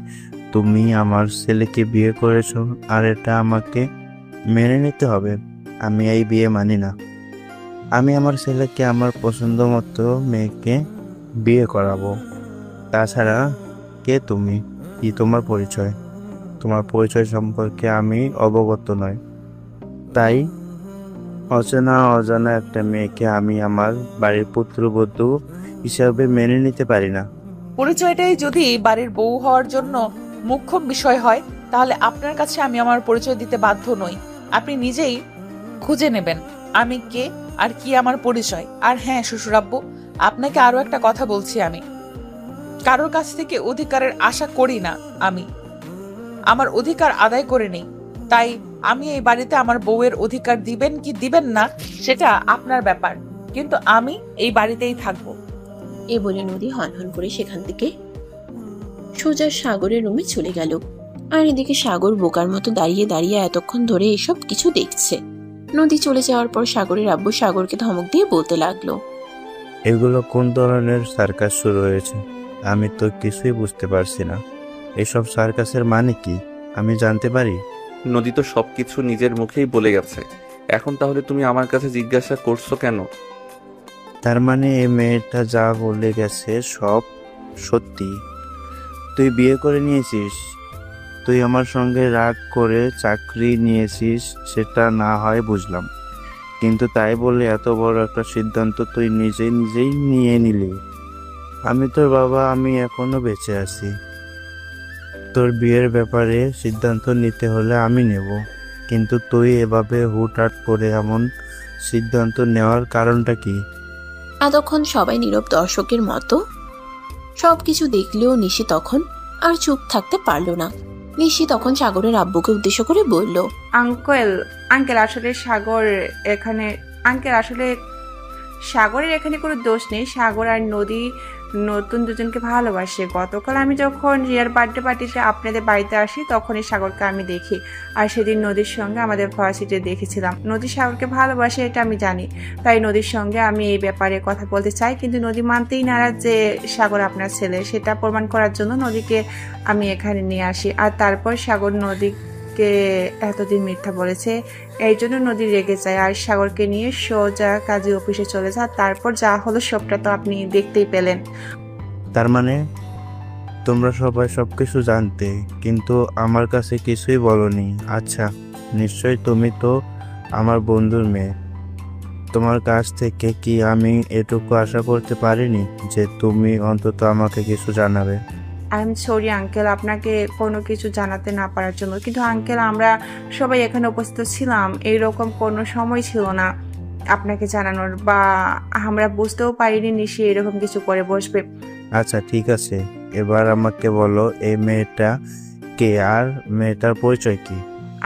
তুমি আমার ছেলেকে বিয়ে করেছো, আর এটা আমাকে মেনে নিতে হবে। আমি এই বিয়ে মানি না। আমি আমার ছেলেকে আমার পছন্দ মতো মেয়েকে বিয়ে করাবো। তাছাড়া কে তুমি? কি তোমার পরিচয়? তোমার পরিচয় সম্পর্কে আমি অবগত নই, তাই অজানা একটা মেয়েকে আমি আমার বাড়ির পুত্রবধূ হিসাবে মেনে নিতে পারি না। পরিচয়টাই যদি বাড়ির বউ হওয়ার জন্য মুখ্য বিষয় হয় তাহলে আপনার কাছে আমি আমার পরিচয় দিতে বাধ্য নই। আপনি নিজেই খুঁজে নেবেন আমি কে আর কি আমার পরিচয়। আর হ্যাঁ শ্বশুরাব্বু, আপনাকে আরো একটা কথা বলছি, আমি কারোর কাছ থেকে অধিকারের আশা করি না। আমি আমার অধিকার আদায় করে নেই। তাই আমি এই বাড়িতে আমার বউয়ের অধিকার দিবেন কি দিবেন না সেটা আপনার ব্যাপার, কিন্তু আমি এই বাড়িতেই থাকবো। এ বলে নদী হনহন করে সেখান থেকে সোজা সাগরের রুমে চলে গেল। আর এদিকে সাগর বোকার মতো দাঁড়িয়ে দাঁড়িয়ে এতক্ষণ ধরে এসব কিছু দেখছে। নদী চলে যাওয়ার পর সাগরের আব্বু সাগরকে ধমক দিয়ে বলতে লাগলো, এগুলো কোন ধরনের সার্কাস শুরু হয়েছে? আমি তো কিছুই বুঝতে পারছি না। এসব সার্কাসের মানে কি আমি জানতে পারি? নদী তো সবকিছু নিজের মুখেই বলে গেছে, এখন তাহলে তুমি আমার কাছে জিজ্ঞাসা করছো কেন? তার মানে এই মেয়েটা যা বলে গেছে সব সত্যি? তুই বিয়ে করে নিয়েছিস, তুই আমার সঙ্গে রাগ করে চাকরি নিয়েছিস, সেটা না হয় বুঝলাম, কিন্তু তাই বলে এত বড় একটা সিদ্ধান্ত তুই নিজেই নিয়ে নিলি। আমি তোর বাবা, আমি এখনো বেঁচে আছি। তোর বিয়ের ব্যাপারে সিদ্ধান্ত নিতে হলে আমি নেব, কিন্তু তুই এভাবে হুটহাট করে এমন সিদ্ধান্ত নেওয়ার কারণটা কি? এতক্ষণ সবাই নীরব দর্শকের মতো সবকিছু দেখলেও নিশি তখন আর চুপ থাকতে পারল না। নিশি তখন সাগরের আব্বুকে উদ্দেশ্য করে বলল, আঙ্কেল আসলে সাগরের এখানে কোনো দোষ নেই। সাগর আর নদী নতুন দুজনকে ভালোবাসে। গতকাল আমি যখন রিয়ার বার্থডে পার্টিতে আপনাদের বাড়িতে আসি তখনই সাগরকে আমি দেখি, আর সেদিন নদীর সঙ্গে আমাদের ভার্সিটিতে দেখেছিলাম। নদী সাগরকে ভালোবাসে এটা আমি জানি, তাই নদীর সঙ্গে আমি এই ব্যাপারে কথা বলতে চাই, কিন্তু নদী মানতেই নারাজ যে সাগর আপনার ছেলে। সেটা প্রমাণ করার জন্য নদীকে আমি এখানে নিয়ে আসি, আর তারপর সাগর নদীকে এতদিন মিথ্যা বলেছে, এই জন্য নদী রেগে যায় আর সাগরকে নিয়ে সোজা কাজী অফিসে চলে যায়। তারপর যা হলো সবটা তো আপনি দেখতেই পেলেন। তার মানে তোমরা সবাই সবকিছু জানতে, কিন্তু আমার কাছে কিছুই বলনি। আচ্ছা, নিশ্চয়ই তুমি তো আমার বন্ধুর মেয়ে, তোমার কাছ থেকে কি আমি এটুকু আশা করতে পারিনি যে তুমি অন্তত আমাকে কিছু জানাবে? আই এম সরি আঙ্কেল আপনাকে কোনো কিছু জানাতে না পারার জন্য, কিন্তু আঙ্কেল আমরা সবাই এখানে উপস্থিত ছিলাম, এইরকম কোনো সময় ছিল না আপনাকে জানানোর, বা আমরা বুঝতেও পারিনি নিশি এরকম কিছু করে বসবে। আচ্ছা ঠিক আছে, এবার আমাকে বলো এই মেয়েটা কে আর মেয়েটার পরিচয় কি?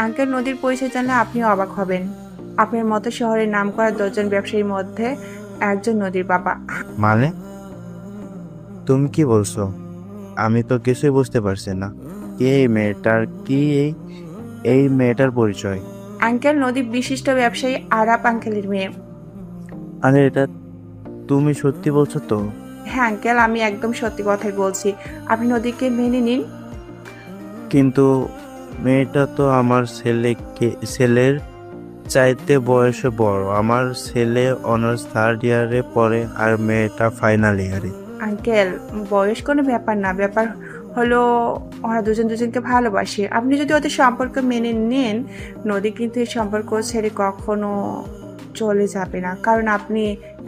আঙ্কেল নদীর পরিচয় জানলে আপনি অবাক হবেন। আপনার মতো শহরের নামকরা 10 জন ব্যবসায়ীর মধ্যে একজন নদীর বাবা। মানে তুমি কি বলছো? আমি তো কিছুই বুঝতে পারছি না। এই মেয়েটার কি এই মেয়েটার পরিচয়? আঙ্কেল নদী বিশিষ্ট ব্যবসায়ী আরাপ আঙ্কেলের মেয়ে। আরে এটা তুমি সত্যি বলছো তো? হ্যাঁ আঙ্কেল আমি একদম সত্যি কথাই বলছি, আপনি নদীকে মেনে নিন। কিন্তু মেয়েটা তো আমার ছেলের চাইতে বয়সে বড়। আমার ছেলে অনার্স 3rd ইয়ারে পড়ে আর মেয়েটা ফাইনাল ইয়ারে। আঙ্কেল বয়স কোনো ব্যাপার না, ব্যাপার হলো ওরা দুজনকে ভালোবাসে। আপনি যদি ওদের সম্পর্ক মেনে নেন, নদী কিন্তু এই সম্পর্ক ছেড়ে কখনো চলে যাবে না, কারণ আপনি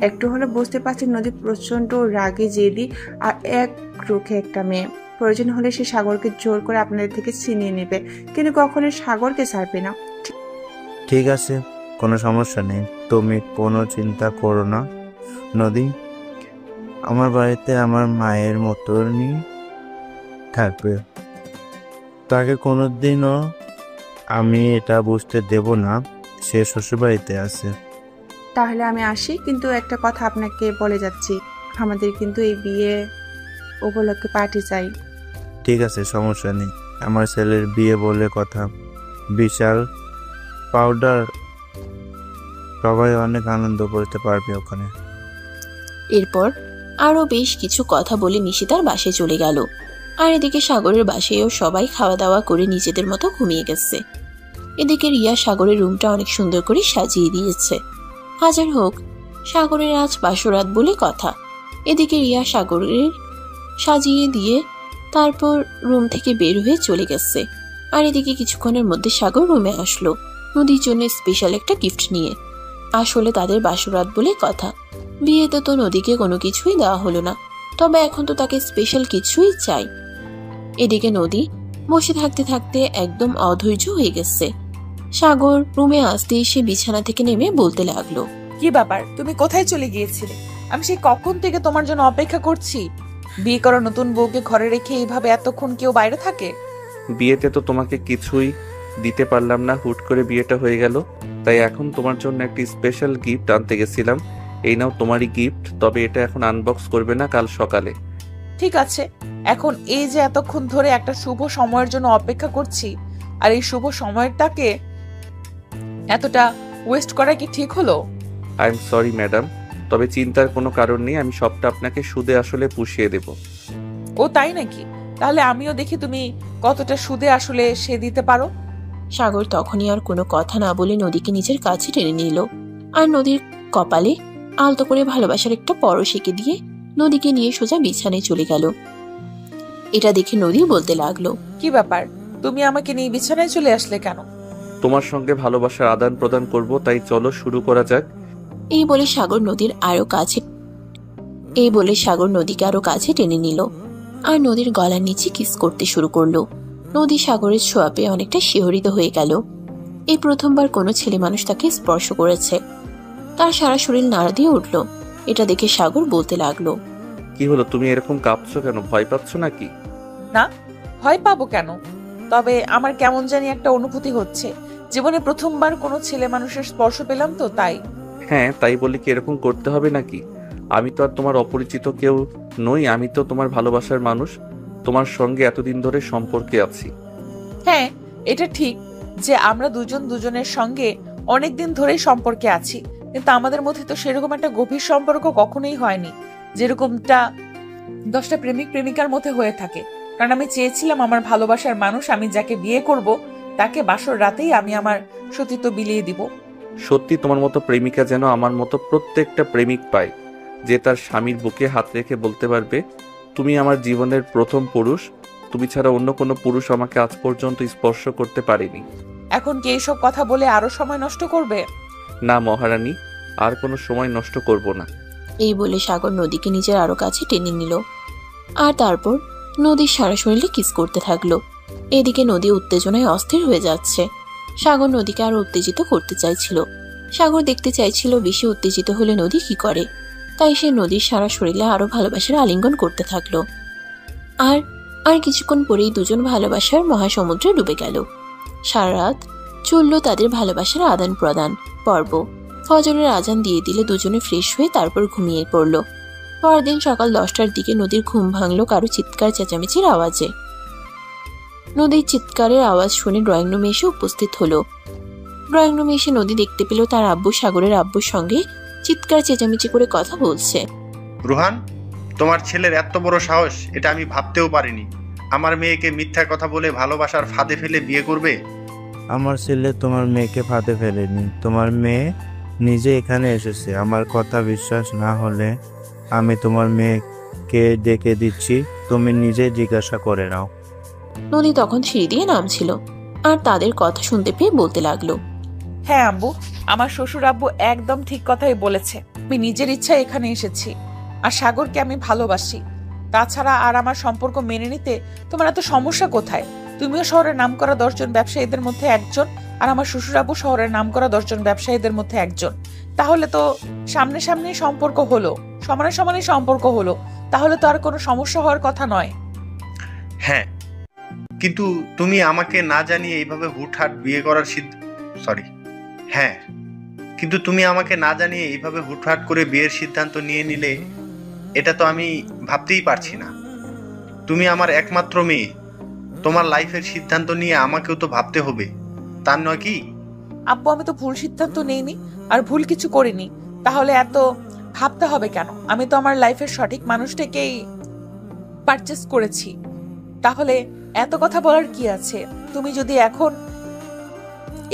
একটু হলে বুঝতে পারছেন নদী প্রচন্ড রাগে জেদি আর এক রুখে একটা মেয়ে। প্রয়োজন হলে সে সাগরকে জোর করে আপনাদের থেকে ছিনিয়ে নেবে, কিন্তু কখনো সাগরকে ছাড়বে না। ঠিক আছে, কোনো সমস্যা নেই, তুমি কোনো চিন্তা করো না। নদী আমার বাড়িতে আমার মায়ের মতনই থাকবে, তাকে কোনোদিনও আমি এটা বুঝতে দেব না সে শ্বশুরবাড়িতে আছে। তাহলে আমি আসি, কিন্তু একটা কথা আপনাকে বলে যাচ্ছি, আমাদের কিন্তু এই বিয়ে উপলক্ষে পার্টি চাই। ঠিক আছে, সমস্যা নেই, আমার ছেলের বিয়ে বলে কথা, বিশাল পাউডার, সবাই অনেক আনন্দ করতে পারবে ওখানে। এরপর আরো বেশ কিছু কথা বলে নিশি তার বাসায় চলে গেল। আর এদিকে সাগরের বাসায়ও সবাই খাওয়া দাওয়া করে নিজেদের মতো ঘুমিয়ে গেছে। এদিকে রিয়া সাগরের রুমটা অনেক সুন্দর করে সাজিয়ে দিয়েছে। হাজার হোক সাগরের আজ বাসরাত বলে কথা। এদিকে রিয়া সাগরের সাজিয়ে দিয়ে তারপর রুম থেকে বের হয়ে চলে গেছে। আর এদিকে কিছুক্ষণের মধ্যে সাগর রুমে আসলো নদীর জন্য স্পেশাল একটা গিফট নিয়ে। আসলে তাদের বাসরাত বলে কথা, বিয়েতে তো নদীকে কোনো কিছুই দেওয়া হলো না, তবে এখন তো তাকে স্পেশাল কিছুই চাই। এদিকে নদী বসে থাকতে থাকতে একদম অধৈর্য হয়ে গেছে। সাগর রুমে আসতে এসে বিছানা থেকে নেমে বলতে লাগলো, কি ব্যাপার, তুমি কোথায় চলে গিয়েছিলে? আমি সেই কখন থেকে তোমার জন্য অপেক্ষা করছি। বিয়ে করা নতুন বউকে ঘরে রেখে এইভাবে এতক্ষণ কেউ বাইরে থাকে? বিয়েতে তো তোমাকে কিছুই দিতে পারলাম না, হুট করে বিয়েটা হয়ে গেল। তাই এখন তোমার জন্য একটি স্পেশাল গিফট আনতে গেছিলাম। এই নাও তোমারই গিফট, তবে এটা এখন আনবক্স করবে না, কাল সকালে। ঠিক আছে, এখন এই যে এতক্ষণ ধরে একটা শুভ সময়ের জন্য অপেক্ষা করছি, আর এই শুভ সময়টাকে এতটা ওয়েস্ট করা কি ঠিক হলো? আই এম সরি ম্যাডাম, তবে চিন্তার কোনো কারণ নেই, আমি সবটা আপনাকে সুদে আসলে পুষিয়ে দেব। ও তাই নাকি? তাহলে আমিও দেখি তুমি কতটা সুদে আসলে সে দিতে পারো। সাগর তখনই আর কোনো কথা না বলে নদীকে নিজের কাছে টেনে নিল, আর নদীর কপালে আলতো করে ভালোবাসার একটা পরশ এঁকে দিয়ে নদীকে নিয়ে সোজা বিছানায় চলে গেল। এটা দেখে নদী বলতে লাগলো, কি ব্যাপার, তুমি আমাকে নিয়ে বিছানায় চলে আসলে কেন? তোমার সঙ্গে ভালোবাসার আদান প্রদান করব, তাই চলো শুরু করা যাক। এই বলে সাগর নদীকে আরো কাছে টেনে নিল, আর নদীর গলার নিচে কিস করতে শুরু করলো। নদী সাগরের ছোঁয়া পেয়ে অনেকটা শিহরিত হয়ে গেল। এই প্রথমবার কোনো ছেলে মানুষ তাকে স্পর্শ করেছে। তার সারা শরীর নাড়া দিয়ে উঠল। এটা দেখে সাগর বলতে লাগলো, কি হলো, তুমি এরকম কাঁপছো কেন? ভয় পাচ্ছ নাকি? না, ভয় পাবো কেন? তবে আমার কেমন জানি একটা অনুভূতি হচ্ছে, জীবনে প্রথমবার কোনো ছেলে মানুষের স্পর্শ পেলাম তো তাই। হ্যাঁ, তাই বলে কি এরকম করতে হবে নাকি? আমি তো আর তোমার অপরিচিত কেউ নই, আমি তো তোমার ভালোবাসার মানুষ, তোমার সঙ্গে এতদিন ধরে সম্পর্কে আছি। হ্যাঁ, এটা ঠিক যে আমরা দুজন দুজনের সঙ্গে অনেকদিন ধরেই সম্পর্কে আছি, কিন্তু আমাদের মধ্যে তো সেরকম একটা গভীর সম্পর্ক কখনোই হয়নি, যেরকমটা 10টা প্রেমিক প্রেমিকার মধ্যে হয়ে থাকে। কারণ আমি চেয়েছিলাম আমার ভালোবাসার মানুষ, আমি যাকে বিয়ে করব তাকে বাসর রাতেই আমি আমার সতীত্ব বিলিয়ে দিব। সত্যি তোমার মতো প্রেমিকা যেন আমার মতো প্রত্যেকটা প্রেমিক পায়, যে তার স্বামীর বুকে হাত রেখে বলতে পারবে, তুমি আমার জীবনের প্রথম পুরুষ, তুমি ছাড়া অন্য কোনো পুরুষ আমাকে আজ পর্যন্ত স্পর্শ করতে পারেনি। এখন কি এইসব কথা বলে আরো সময় নষ্ট করবে? না মহারানী, আর কোনো সময় নষ্ট করব না। এই বলে সাগর নদীকে নিজের আরো কাছে টেনে নিল, আর তারপর নদীর সারা শরীরে কিস করতে থাকলো। এদিকে নদী উত্তেজনায় অস্থির হয়ে যাচ্ছে। সাগর নদীকে আরো উত্তেজিত করতে চাইছিল। সাগর দেখতে চাইছিল বেশি উত্তেজিত হলে নদী কি করে, তাই সে নদীর সারা শরীরে আরো ভালোবাসার আলিঙ্গন করতে থাকলো। আর কিছুক্ষণ পরেই দুজন ভালোবাসার মহাসমুদ্রে ডুবে গেল। সারা রাত চলল তাদের ভালোবাসার আদান প্রদান পর্ব। ফজরের আজান দিয়ে দিলে দুজনে ফ্রেশ হয়ে তারপর ঘুমিয়ে পড়ল। পরদিন সকাল 10টার দিকে নদীর ঘুম ভাঙলো কারো চিৎকার চেঁচামেচির আওয়াজে। নদীর চিৎকারের আওয়াজ শুনে ড্রয়িং রুমে এসে উপস্থিত হলো। ড্রয়িং রুমে এসে নদী দেখতে পেল তার আব্বু সাগরের আব্বুর সঙ্গে চিৎকার চেঁচামেচি করে কথা বলছে। রুহান, তোমার ছেলের এত বড় সাহস, এটা আমি ভাবতেও পারিনি। আমার মেয়েকে মিথ্যা কথা বলে ভালোবাসার ফাঁদে ফেলে বিয়ে করবে। আমার ছেলে তোমার মেয়েকে ফাঁদে ফেলেনি, তোমার মেয়ে নিজে এখানে এসেছে। আমার কথা বিশ্বাস না হলে আমি তোমার মেয়েকে ডেকে দিচ্ছি, তুমি নিজে জিজ্ঞাসা করে নাও। নদী তখন সিঁড়ি দিয়ে নামছিল, আর তাদের কথা শুনতে পেয়ে বলতে লাগলো, হ্যাঁ আব্বু, আমার শ্বশুর আব্বু একদম ঠিক কথাই বলেছে। আমি নিজের ইচ্ছায় এখানে এসেছি, আর সাগরকে আমি ভালোবাসি। তাছাড়া আর আমার সম্পর্ক মেনে নিতে তোমার এত সমস্যা কোথায়? তুমিও শহরের নামকরা 10 জন ব্যবসায়ীদের মধ্যে একজন, আর আমার শ্বশুর আব্বু শহরের নামকরা 10 জন ব্যবসায়ীদের মধ্যে একজন। তাহলে তো সামনে সামনে সম্পর্ক হলো, সমানে সমানে সম্পর্ক হলো, তাহলে তো আর কোনো সমস্যা হওয়ার কথা নয়। হ্যাঁ, কিন্তু তুমি আমাকে না জানিয়ে এইভাবে হুটহাট বিয়ে করার কিন্তু তুমি আমাকে না জানিয়ে এইভাবে হুটহাট করে বিয়ের সিদ্ধান্ত নিয়ে নিলে, এটা তো আমি ভাবতেই পারছি না। তুমি আমার একমাত্র মেয়ে, তোমার লাইফের সিদ্ধান্ত নিয়ে আমাকেও তো ভাবতে হবে, তার নয় কি? আব্বু, আমি তো ভুল সিদ্ধান্ত নেইনি আর ভুল কিছু করিনি, তাহলে এত ভাবতে হবে কেন? আমি তো আমার লাইফের সঠিক মানুষটাকেই পারচেজ করেছি, তাহলে এত কথা বলার কি আছে? তুমি যদি এখন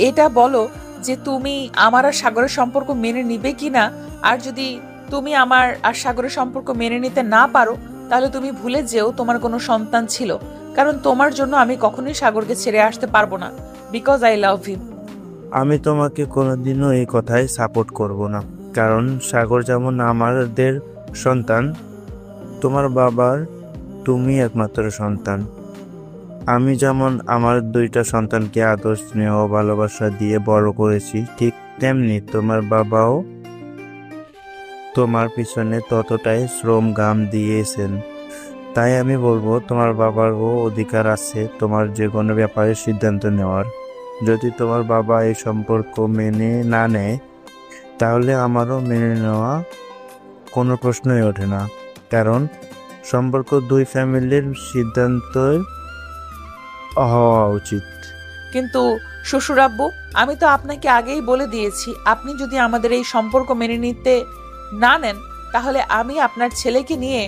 এটা বলো যে তুমি আমার আর সাগরের সম্পর্ক মেনে নিবে কিনা, আর যদি তুমি আমার আর সাগরের সম্পর্ক মেনে নিতে না পারো, তাহলে তুমি ভুলে যেও তোমার কোনো সন্তান ছিল, কারণ তোমার জন্য আমি কখনোই সাগরকে ছেড়ে আসতে পারবো না, বিকজ আই লাভ হিম। আমি তোমাকে কোনোদিনও এই কথায় সাপোর্ট করব না, কারণ সাগর যেমন আমাদের সন্তান, তোমার বাবার তুমি একমাত্র সন্তান। আমি যেমন আমার 2টা সন্তানকে আদর স্নেহ ভালোবাসা দিয়ে বড় করেছি, ঠিক তেমনি তোমার বাবাও তোমার পিছনে ততটাই শ্রম ঘাম দিয়েছেন। তাই আমি বলবো তোমার বাবারও অধিকার আছে তোমার যে কোনো ব্যাপারে সিদ্ধান্ত নেওয়ার। যদি তোমার বাবা এই সম্পর্ক মেনে না নেয় তাহলে আমারও মেনে নেওয়া কোনো প্রশ্নই ওঠে না, কারণ সম্পর্ক দুই ফ্যামিলির সিদ্ধান্তই হওয়া উচিত। কিন্তু শ্বশুর আব্বু, আমি তো আপনাকে আগেই বলে দিয়েছি, আপনি যদি আমাদের এই সম্পর্ক মেনে নিতে না নেন তাহলে আমি আপনার ছেলেকে নিয়ে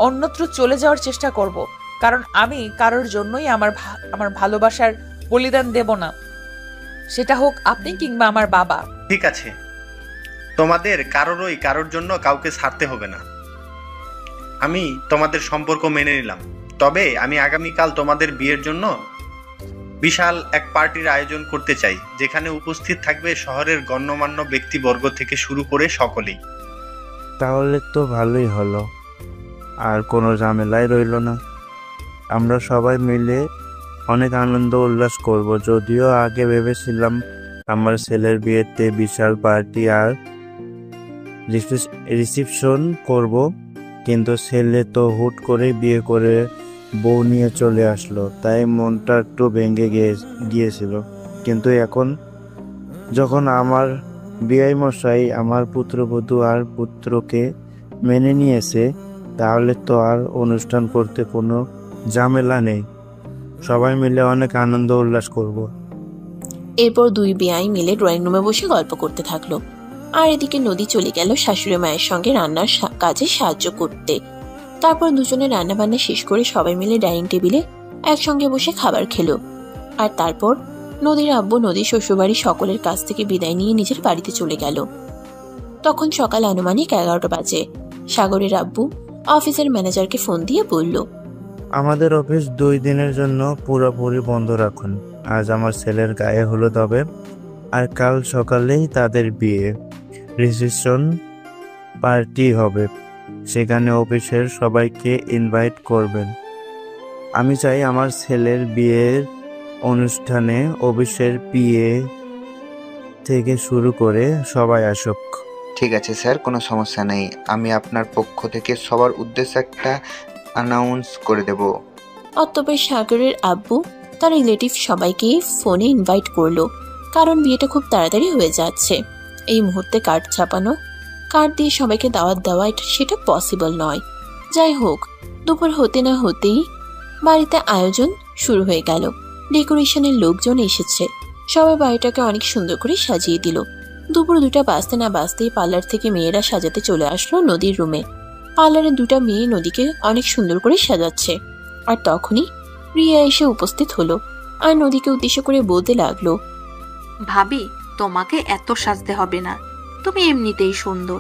অন্যত্র চলে যাওয়ার চেষ্টা করব, কারণ আমি কারোর জন্যই আমার ভালোবাসার বলিদান দেব না, সেটা হোক আপনি কিংবা আমার বাবা। ঠিক আছে, তোমাদের কারোর জন্য কাউকে ছাড়তে হবে না। আমি তোমাদের সম্পর্ক মেনে নিলাম, তবে আমি আগামীকাল তোমাদের বিয়ের জন্য বিশাল এক পার্টির আয়োজন করতে চাই, যেখানে উপস্থিত থাকবে শহরের গণ্যমান্য ব্যক্তিবর্গ থেকে শুরু করে সকলেই। তাহলে তো ভালোই হলো, আর কোনো ঝামেলাই রইল না। আমরা সবাই মিলে অনেক আনন্দ উল্লাস করব। যদিও আগে ভেবেছিলাম আমার ছেলের বিয়েতে বিশাল পার্টি আর রিসেপশন করব, কিন্তু ছেলে তো হুট করে বিয়ে করে বউ নিয়ে চলে আসলো, তাই মনটা একটু ভেঙে গিয়েছিল। কিন্তু এখন যখন আমার বিআই মশাই আমার পুত্রবধূ আর পুত্রকে মেনে নিয়েছে, তাহলে তো আর অনুষ্ঠান করতে কোনো ঝামেলা নেই। সবাই মিলে অনেক আনন্দ উল্লাস করব। এরপর দুই বেয়াই মিলে ড্রয়িং রুমে বসে গল্প করতে থাকলো, আর এদিকে নদী চলে গেল শাশুড়ি মায়ের সঙ্গে রান্নার কাজে সাহায্য করতে। তারপর দুজনে রান্নাবান্না শেষ করে সবাই মিলে ডাইনিং টেবিলে একসঙ্গে বসে খাবার খেলো। আর তারপর নদীর আব্বু নদীর শ্বশুরবাড়ি সকলের কাছ থেকে বিদায় নিয়ে নিজের বাড়িতে চলে গেল। তখন সকাল আনুমানিক 11টা বাজে। সাগরের আব্বু অফিসের ম্যানেজারকে ফোন দিয়ে বলল, আমাদের অফিস 2 দিনের জন্য পুরোপুরি বন্ধ রাখুন। আজ আমার ছেলের গায়ে হলুদ হবে, আর কাল সকালেই তাদের বিয়ে রিসেপশন পার্টি হবে। সেখানে অফিসের সবাইকে ইনভাইট করবেন। আমি চাই আমার ছেলের বিয়ের অনুষ্ঠানে অফিসের পিএ থেকে শুরু করে সবাই আসুক। ঠিক আছে স্যার, কোনো সমস্যা নেই। আমি আপনার পক্ষ থেকে সবার উদ্দেশ্যে একটা অ্যানাউন্স করে দেব। অতঃপর সাগরের আব্বু তার রিলেটিভ সবাইকে ফোনে ইনভাইট করলো, কারণ বিয়েটা খুব তাড়াতাড়ি হয়ে যাচ্ছে। এই মুহূর্তে কার্ড ছাপানো, কার্ড দিয়ে সবাইকে দাওয়াত দেওয়া সেটা পসিবল নয়। যাই হোক, দুপুর হতে না হতেই বাড়িতে আয়োজন শুরু হয়ে গেল। ডেকোরেশনের লোকজন এসেছে, সবাই বাড়িটাকে অনেক সুন্দর করে সাজিয়ে দিল। দুপুর 2টা বাজতে না বাজতেই পার্লার থেকে মেয়েরা সাজাতে চলে আসলো নদীর রুমে। পার্লারে 2টা মেয়ে নদীকে অনেক সুন্দর করে সাজাচ্ছে। আর তখনই রিয়া এসে উপস্থিত হলো, আর নদীকে উদ্দেশ্য করে বলতে লাগলো, ভাবি, তোমাকে এত সাজতে হবে না, তুমি এমনিতেই সুন্দর।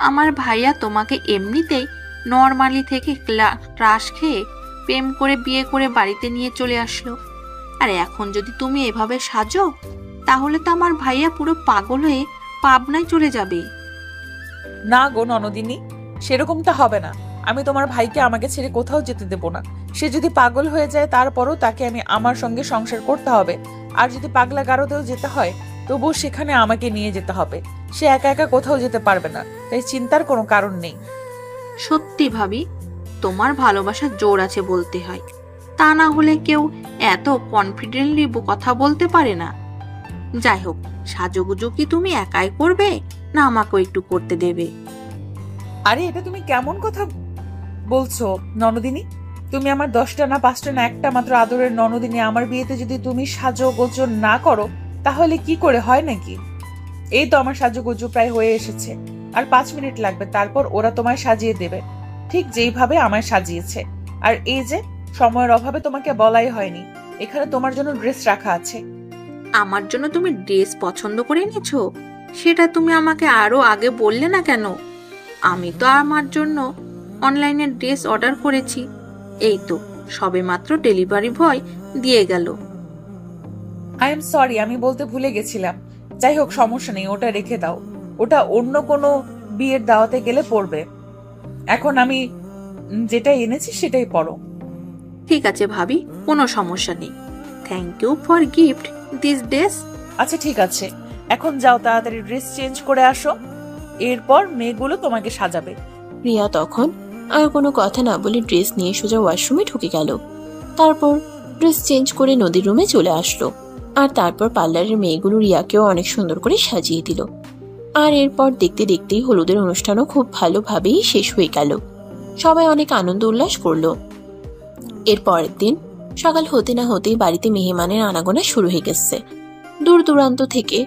আমার ভাইয়া তোমাকে এমনিতেই নর্মালি থেকে ক্রাশ খেয়ে প্রেম করে বিয়ে করে বাড়িতে নিয়ে চলে আসলো, আর এখন যদি তুমি এভাবে সাজো তাহলে তো আমার ভাইয়া পুরো পাগল হয়ে পাবনায় চলে যাবে। না গো ননদিনী, সেরকমটা হবে না। আমি তোমার ভাইকে আমাকে ছেড়ে কোথাও যেতে দেব না। সে যদি পাগল হয়ে যায় তারপরও তাকে আমি আমার সঙ্গে সংসার করতে হবে, আর যদি পাগলা গারোতেও যেতে হয় তবুও সেখানে আমাকে নিয়ে যেতে হবে। সে একা একা কোথাও যেতে পারবে না, তাই চিন্তার কোনো কারণ নেই। সত্যি ভাবি, তোমার ভালোবাসার জোর আছে বলতে হয়, তা না হলে কেউ এত কনফিডেন্টলি কথা বলতে পারে না। যাই হোক, সাজুগুজু কি তুমি একাই করবে না আমাকেও একটু করতে দেবে? আরে এটা তুমি কেমন কথা বলছো ননদিনী? তুমি আমার 10টা না 5টা না একটা মাত্র আদরের ননদিনী, আমার বিয়েতে যদি তুমি সাজগোজ না করো তাহলে কি করে হয় নাকি? এই তো আমার সাজগোজ প্রায় হয়ে এসেছে, আর 5 মিনিট লাগবে, তারপর ওরা তোমায় সাজিয়ে দেবে ঠিক যেইভাবে আমায় সাজিয়েছে। আর এই যে সময়ের অভাবে তোমাকে বলাই হয়নি, এখানে তোমার জন্য ড্রেস রাখা আছে। আমার জন্য তুমি ড্রেস পছন্দ করে এনেছো? সেটা তুমি আমাকে আরো আগে বললে না কেন? আমি তো আমার জন্য অনলাইনে ড্রেস অর্ডার করেছি, এই তো সবেমাত্র ডেলিভারি বয় দিয়ে গেল। আই এম সরি, আমি বলতে ভুলে গেছিলাম। যাই হোক, সমস্যা নেই, ওটা রেখে দাও, ওটা অন্য কোনো বিয়ের দাওয়াতে গেলে পরবে। এখন আমি যেটা এনেছি সেটাই পরো। ঠিক আছে ভাবি, কোনো সমস্যা নেই। Thank you for gift this dress. আচ্ছা ঠিক আছে, এখন যাও তাড়াতাড়ি ড্রেস চেঞ্জ করে আসো। এরপর মেয়েগুলো তোমাকে সাজাবে। রিয়া তখন আর কোনো কথা না বলে ড্রেস নিয়ে সোজা ওয়াশরুমে ঢুকে গেল। তারপর ড্রেস চেঞ্জ করে নদীর রুমে চলে আসলো। আর তারপর পার্লারের মেয়েগুলো রিয়াকেও অনেক সুন্দর করে সাজিয়ে দিল। আর এরপর দেখতে দেখতেই হলুদের অনুষ্ঠানও খুব ভালোভাবেই শেষ হয়ে গেল। সবাই অনেক আনন্দ উল্লাস করলো। এর পরের দিন সকাল হতে না হতেই বাড়িতে মেহমানের আনাগোনা শুরু হয়ে গেছে। দূর দূরান্ত থেকে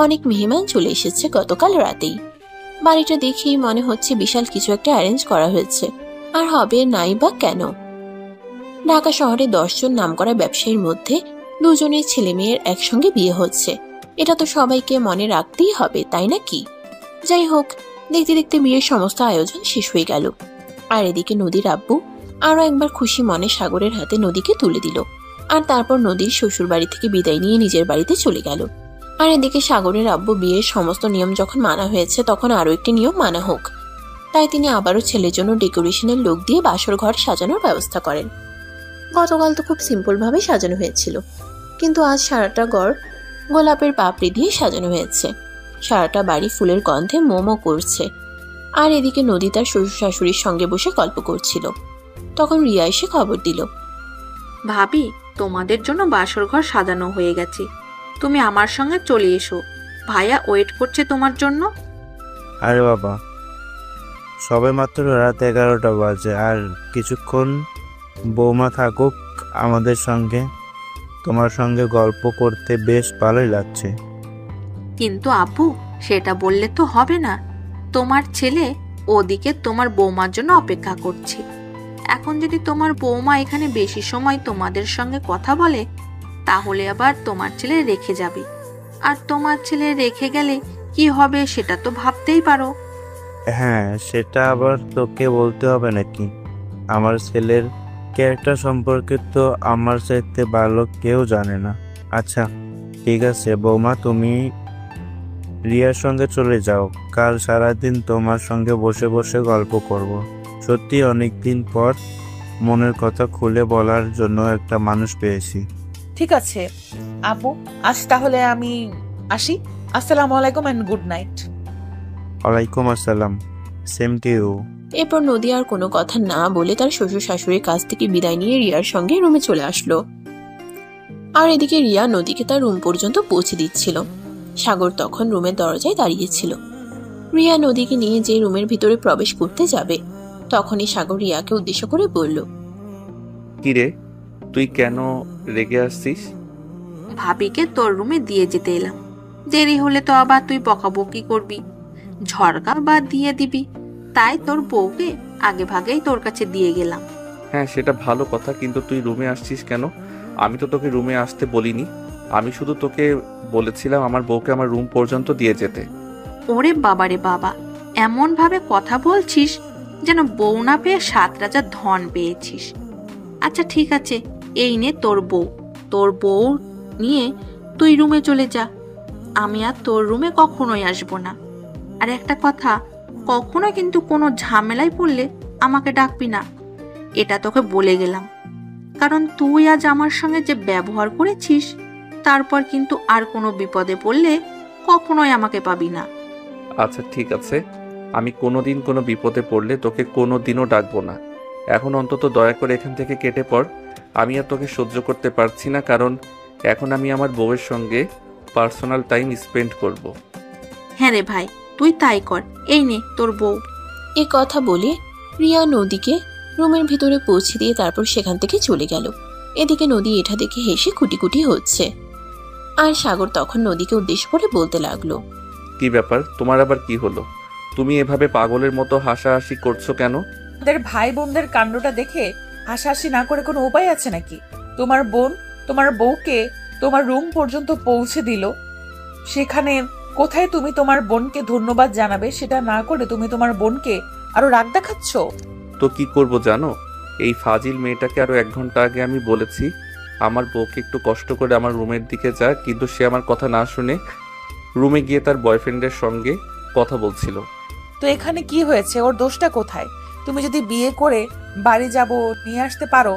অনেক মেহমান চলে এসেছে গতকাল রাতেই। বাড়িটা দেখেই মনে হচ্ছে বিশাল কিছু একটা অ্যারেঞ্জ করা হয়েছে। আর হবে নাই বা কেন? ঢাকা শহরে 10 জন নামকরা ব্যবসায়ীর মধ্যে 2 জনের ছেলে মেয়ের একসঙ্গে বিয়ে হচ্ছে। এটা তো সবাইকে মনে রাখতেই হবে, তাই না কি? যাই হোক, দেখতে দেখতে বিয়ের সমস্ত আয়োজন শেষ হয়ে গেল। আর এদিকে নদীর আব্বু আরো একবার খুশি মনে সাগরের হাতে নদীকে তুলে দিল। আর তারপর নদীর শ্বশুর বাড়ি থেকে বিদায় নিয়ে নিজের বাড়িতে চলে গেল। আর এদিকে সাগরের আব্বু বিয়ের সমস্ত নিয়ম যখন মানা হয়েছে, তখন আরো একটি নিয়ম মানা হোক, তাই তিনি আবারও ছেলের জন্য ডেকোরেশনের লোক দিয়ে বাসর ঘর সাজানোর ব্যবস্থা করেন। গতকাল তো খুব সিম্পল ভাবে সাজানো হয়েছিল, কিন্তু আজ সারাটা ঘর গোলাপের পাপড়ি দিয়ে সাজানো হয়েছে। সারাটা বাড়ি ফুলের গন্ধে মোমো করছে। আর এদিকে নদী তার শ্বশুর শাশুড়ির সঙ্গে বসে গল্প করছিল। তখন রিয়া এসে খবর দিল, ভাবি, তোমাদের জন্য বাসর ঘর সাজানো হয়ে গেছে, তুমি আমার সঙ্গে চলে এসো, ভাইয়া ওয়েট করছে তোমার জন্য। আরে বাবা, সবে মাত্র রাত 11টা বাজে, আর কিছুক্ষণ বৌমা থাকুক আমাদের সঙ্গে। তোমার সঙ্গে গল্প করতে বেশ ভালোই লাগছে। কিন্তু আব্বু, সেটা বললে তো হবে না। তোমার ছেলে ওদিকে তোমার বৌমার জন্য অপেক্ষা করছে। এখন যদি তোমার বৌমা এখানে বেশি সময় তোমাদের সঙ্গে কথা বলে, তাহলে আবার তোমার ছেলে রেখে যাবে। আর তোমার ছেলে রেখে গেলে কি হবে সেটা তো ভাবতেই পারো। হ্যাঁ, সেটা আবার তোকে বলতে হবে নাকি? আমার ছেলের ক্যারেক্টার সম্পর্কে তো আমার চাইতে ভালো কেউ জানে না। আচ্ছা ঠিক আছে বৌমা, তুমি রিয়ার সঙ্গে চলে যাও। কাল সারাদিন তোমার সঙ্গে বসে বসে গল্প করব। সত্যি অনেকদিন পর মনের কথা খুলে বলার জন্য একটা মানুষ পেয়েছি। ঠিক আছে আপু, আজ তাহলে আমি আসি। আসসালামু আলাইকুম এন্ড গুড নাইট। ওয়ালাইকুম আসসালাম, সেম টু ইউ। এরপর নদী আর কোনো কথা না বলে তার শ্বশুর শাশুড়ির কাছ থেকে বিদায় নিয়ে রিয়ার সঙ্গে রুমে চলে আসলো। আর এদিকে রিয়া নদীকে তার রুম পর্যন্ত পৌঁছে দিচ্ছিল। সাগর তখন রুমের দরজায় দাঁড়িয়েছিল। রিয়া নদীকে নিয়ে যে রুমের ভিতরে প্রবেশ করতে যাবে, তখনই সাগর রিয়াকে উদ্দেশ্য করে বলল, কিরে, তুই কেন রেগে আসছিস? ভাবিকে তোর রুমে দিয়ে যেতে এলাম। দেরি হলে তো আবার তুই বকাবকি করবি, ঝড়কা বা দিয়ে দিবি, তাই তোর বউকে আগে ভাগেই তোর কাছে দিয়ে গেলাম। হ্যাঁ, সেটা ভালো কথা, কিন্তু তুই রুমে আসছিস কেন? আমি তো তোকে রুমে আসতে বলিনি। আমি শুধু তোকে বলেছিলাম আমার বউকে আমার রুম পর্যন্ত দিয়ে যেতে। ওরে বাবারে বাবা, এমন ভাবে কথা বলছিস যেন বউ না পেয়ে 7 রাজার ধন পেয়েছিস। আচ্ছা ঠিক আছে, এই নে তোর বউ। তোর বউ নিয়ে তুই রুমে চলে যা। আমি আর তোর রুমে কখনোই আসবো না। আর একটা কথা, কখনো কিন্তু কোনো ঝামেলায় পড়লে আমাকে ডাকবি না, এটা তোকে বলে গেলাম। কারণ তুই আজ আমার সঙ্গে যে ব্যবহার করেছিস, তারপর কিন্তু আর কোনো বিপদে পড়লে কখনোই আমাকে পাবি না। আচ্ছা ঠিক আছে, আমি কোনোদিন কোনো বিপদে পড়লে তোকে কোনোদিনও ডাকবো না। এখন অন্তত দয়া করে এখান থেকে কেটে পড়। আমি আর তোকে সহ্য করতে পারছি না, কারণ এখন আমি আমার বউয়ের সঙ্গে পার্সোনাল টাইম স্পেন্ড করব। হ্যাঁ রে ভাই, তুই তাই কর। এই নে তোর বউ। এ কথা বলে রিয়া নদীকে রুমের ভিতরে পৌঁছে দিয়ে তারপর সেখান থেকে চলে গেল। এদিকে নদী এটা দেখে হেসে কুটি কুটি হচ্ছে। আর সাগর তখন নদীকে উদ্দেশ্য করে বলতে লাগলো, কি ব্যাপার, তোমার আবার কি হলো? তুমি এভাবে পাগলের মতো হাসাহাসি করছো কেন? আমাদের ভাই বোনদের কাণ্ডটা দেখে হাসাহাসি না করে কোনো উপায় আছে নাকি? তোমার বোন তোমার বউকে তোমার রুম পর্যন্ত পৌঁছে দিল, সেখানে কোথায় তুমি তোমার বোনকে ধন্যবাদ জানাবে সেটা না করে তুমি তোমার বোনকে আরো রাগ দেখাচ্ছ। তো কি করব জানো, এই ফাজিল মেয়েটাকে আরো 1 ঘন্টা আগে আমি বলেছি আমার বউকে একটু কষ্ট করে আমার রুমের দিকে যা, কিন্তু সে আমার কথা না শুনে রুমে গিয়ে তার বয়ফ্রেন্ডের সঙ্গে কথা বলছিল। তো এখানে কি হয়েছে? ওর দোষটা কোথায়? তুমি যদি বিয়ে করে বাড়ি যাব নিয়ে আসতে পারো,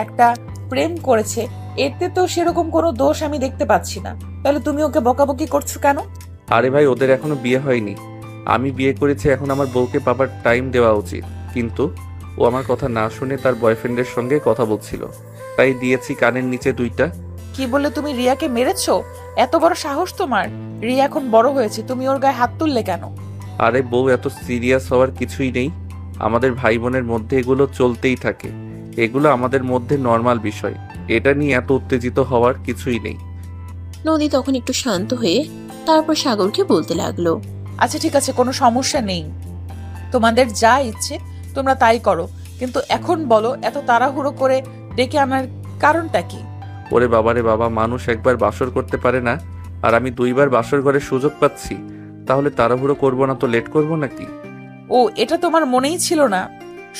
একটা প্রেম করেছে, এতে তো সেরকম কোনো দোষ আমি দেখতে পাচ্ছি না। তাহলে তুমি ওকে বকাবকি করছো কেন? আরে ভাই, ওদের এখনো বিয়ে হয়নি, আমি বিয়ে করেছি, এখন আমার বউকে পাবার টাইম দেওয়া উচিত। কিন্তু ও আমার কথা না শুনে তার বয়ফ্রেন্ডের সঙ্গে কথা বলছিল, তাই দিয়েছি কানের নিচে 2টা। কি বলে তুমি রিয়াকে মেরেছো? এত বড় সাহস তোমার? রিয়া এখন বড় হয়েছে, তুমি ওর গায়ে হাত তুললে কেন? আরে বউ, এত সিরিয়াস হওয়ার কিছুই নেই। আমাদের ভাই বোনের মধ্যে এগুলো চলতেই থাকে, এগুলো আমাদের মধ্যে নর্মাল বিষয়। এটা নিয়ে এত উত্তেজিত হওয়ার কিছুই নেই। নদী তখন একটু শান্ত হয়ে তারপর সাগরকে বলতে লাগলো, আচ্ছা ঠিক আছে, কোনো সমস্যা নেই, তোমাদের যা ইচ্ছে তোমরা তাই করো, কিন্তু এখন বলো এত তাড়াহুড়ো করে ডেকে আনার কারণটা কি? ওরে বাবারে বাবা, মানুষ একবার বাসর করতে পারে না, আর আমি 2বার বাসর ঘরের সুযোগ পাচ্ছি, তাহলে তাড়াহুড়ো করবো না তো লেট করবো নাকি? ও, এটা তোমার মনেই ছিল না?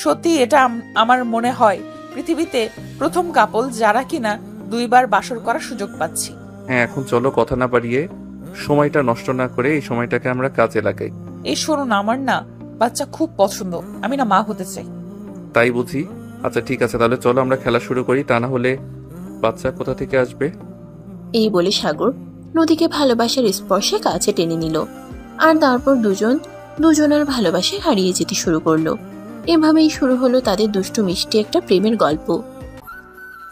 সত্যি এটা আমার মনে হয় পৃথিবীতে প্রথম কাপল যারা কিনা 2বার বাসর করার সুযোগ পাচ্ছি। হ্যাঁ, এখন চলো কথা না বাড়িয়ে সময়টা নষ্ট না করে এই সময়টাকে আমরা কাজে লাগাই। এই শোনো না, আমার না বাচ্চা খুব পছন্দ, আমি না মা হতে চাই। তাই বুঝি? আচ্ছা ঠিক আছে, তাহলে চলো আমরা খেলা শুরু করি, তা না হলে বাচ্চা কোথা থেকে আসবে? এই বলে সাগর নদীকে ভালোবাসার স্পর্শে কাছে টেনে নিল, আর তারপর দুজনের ভালোবাসায় হারিয়ে যেতে শুরু করলো। এভাবেই শুরু হলো তাদের দুষ্টু মিষ্টি একটা প্রেমের গল্প।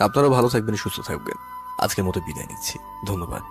আপনারাও ভালো থাকবেন, সুস্থ থাকবেন। আজকের মতো বিদায় নিচ্ছি, ধন্যবাদ।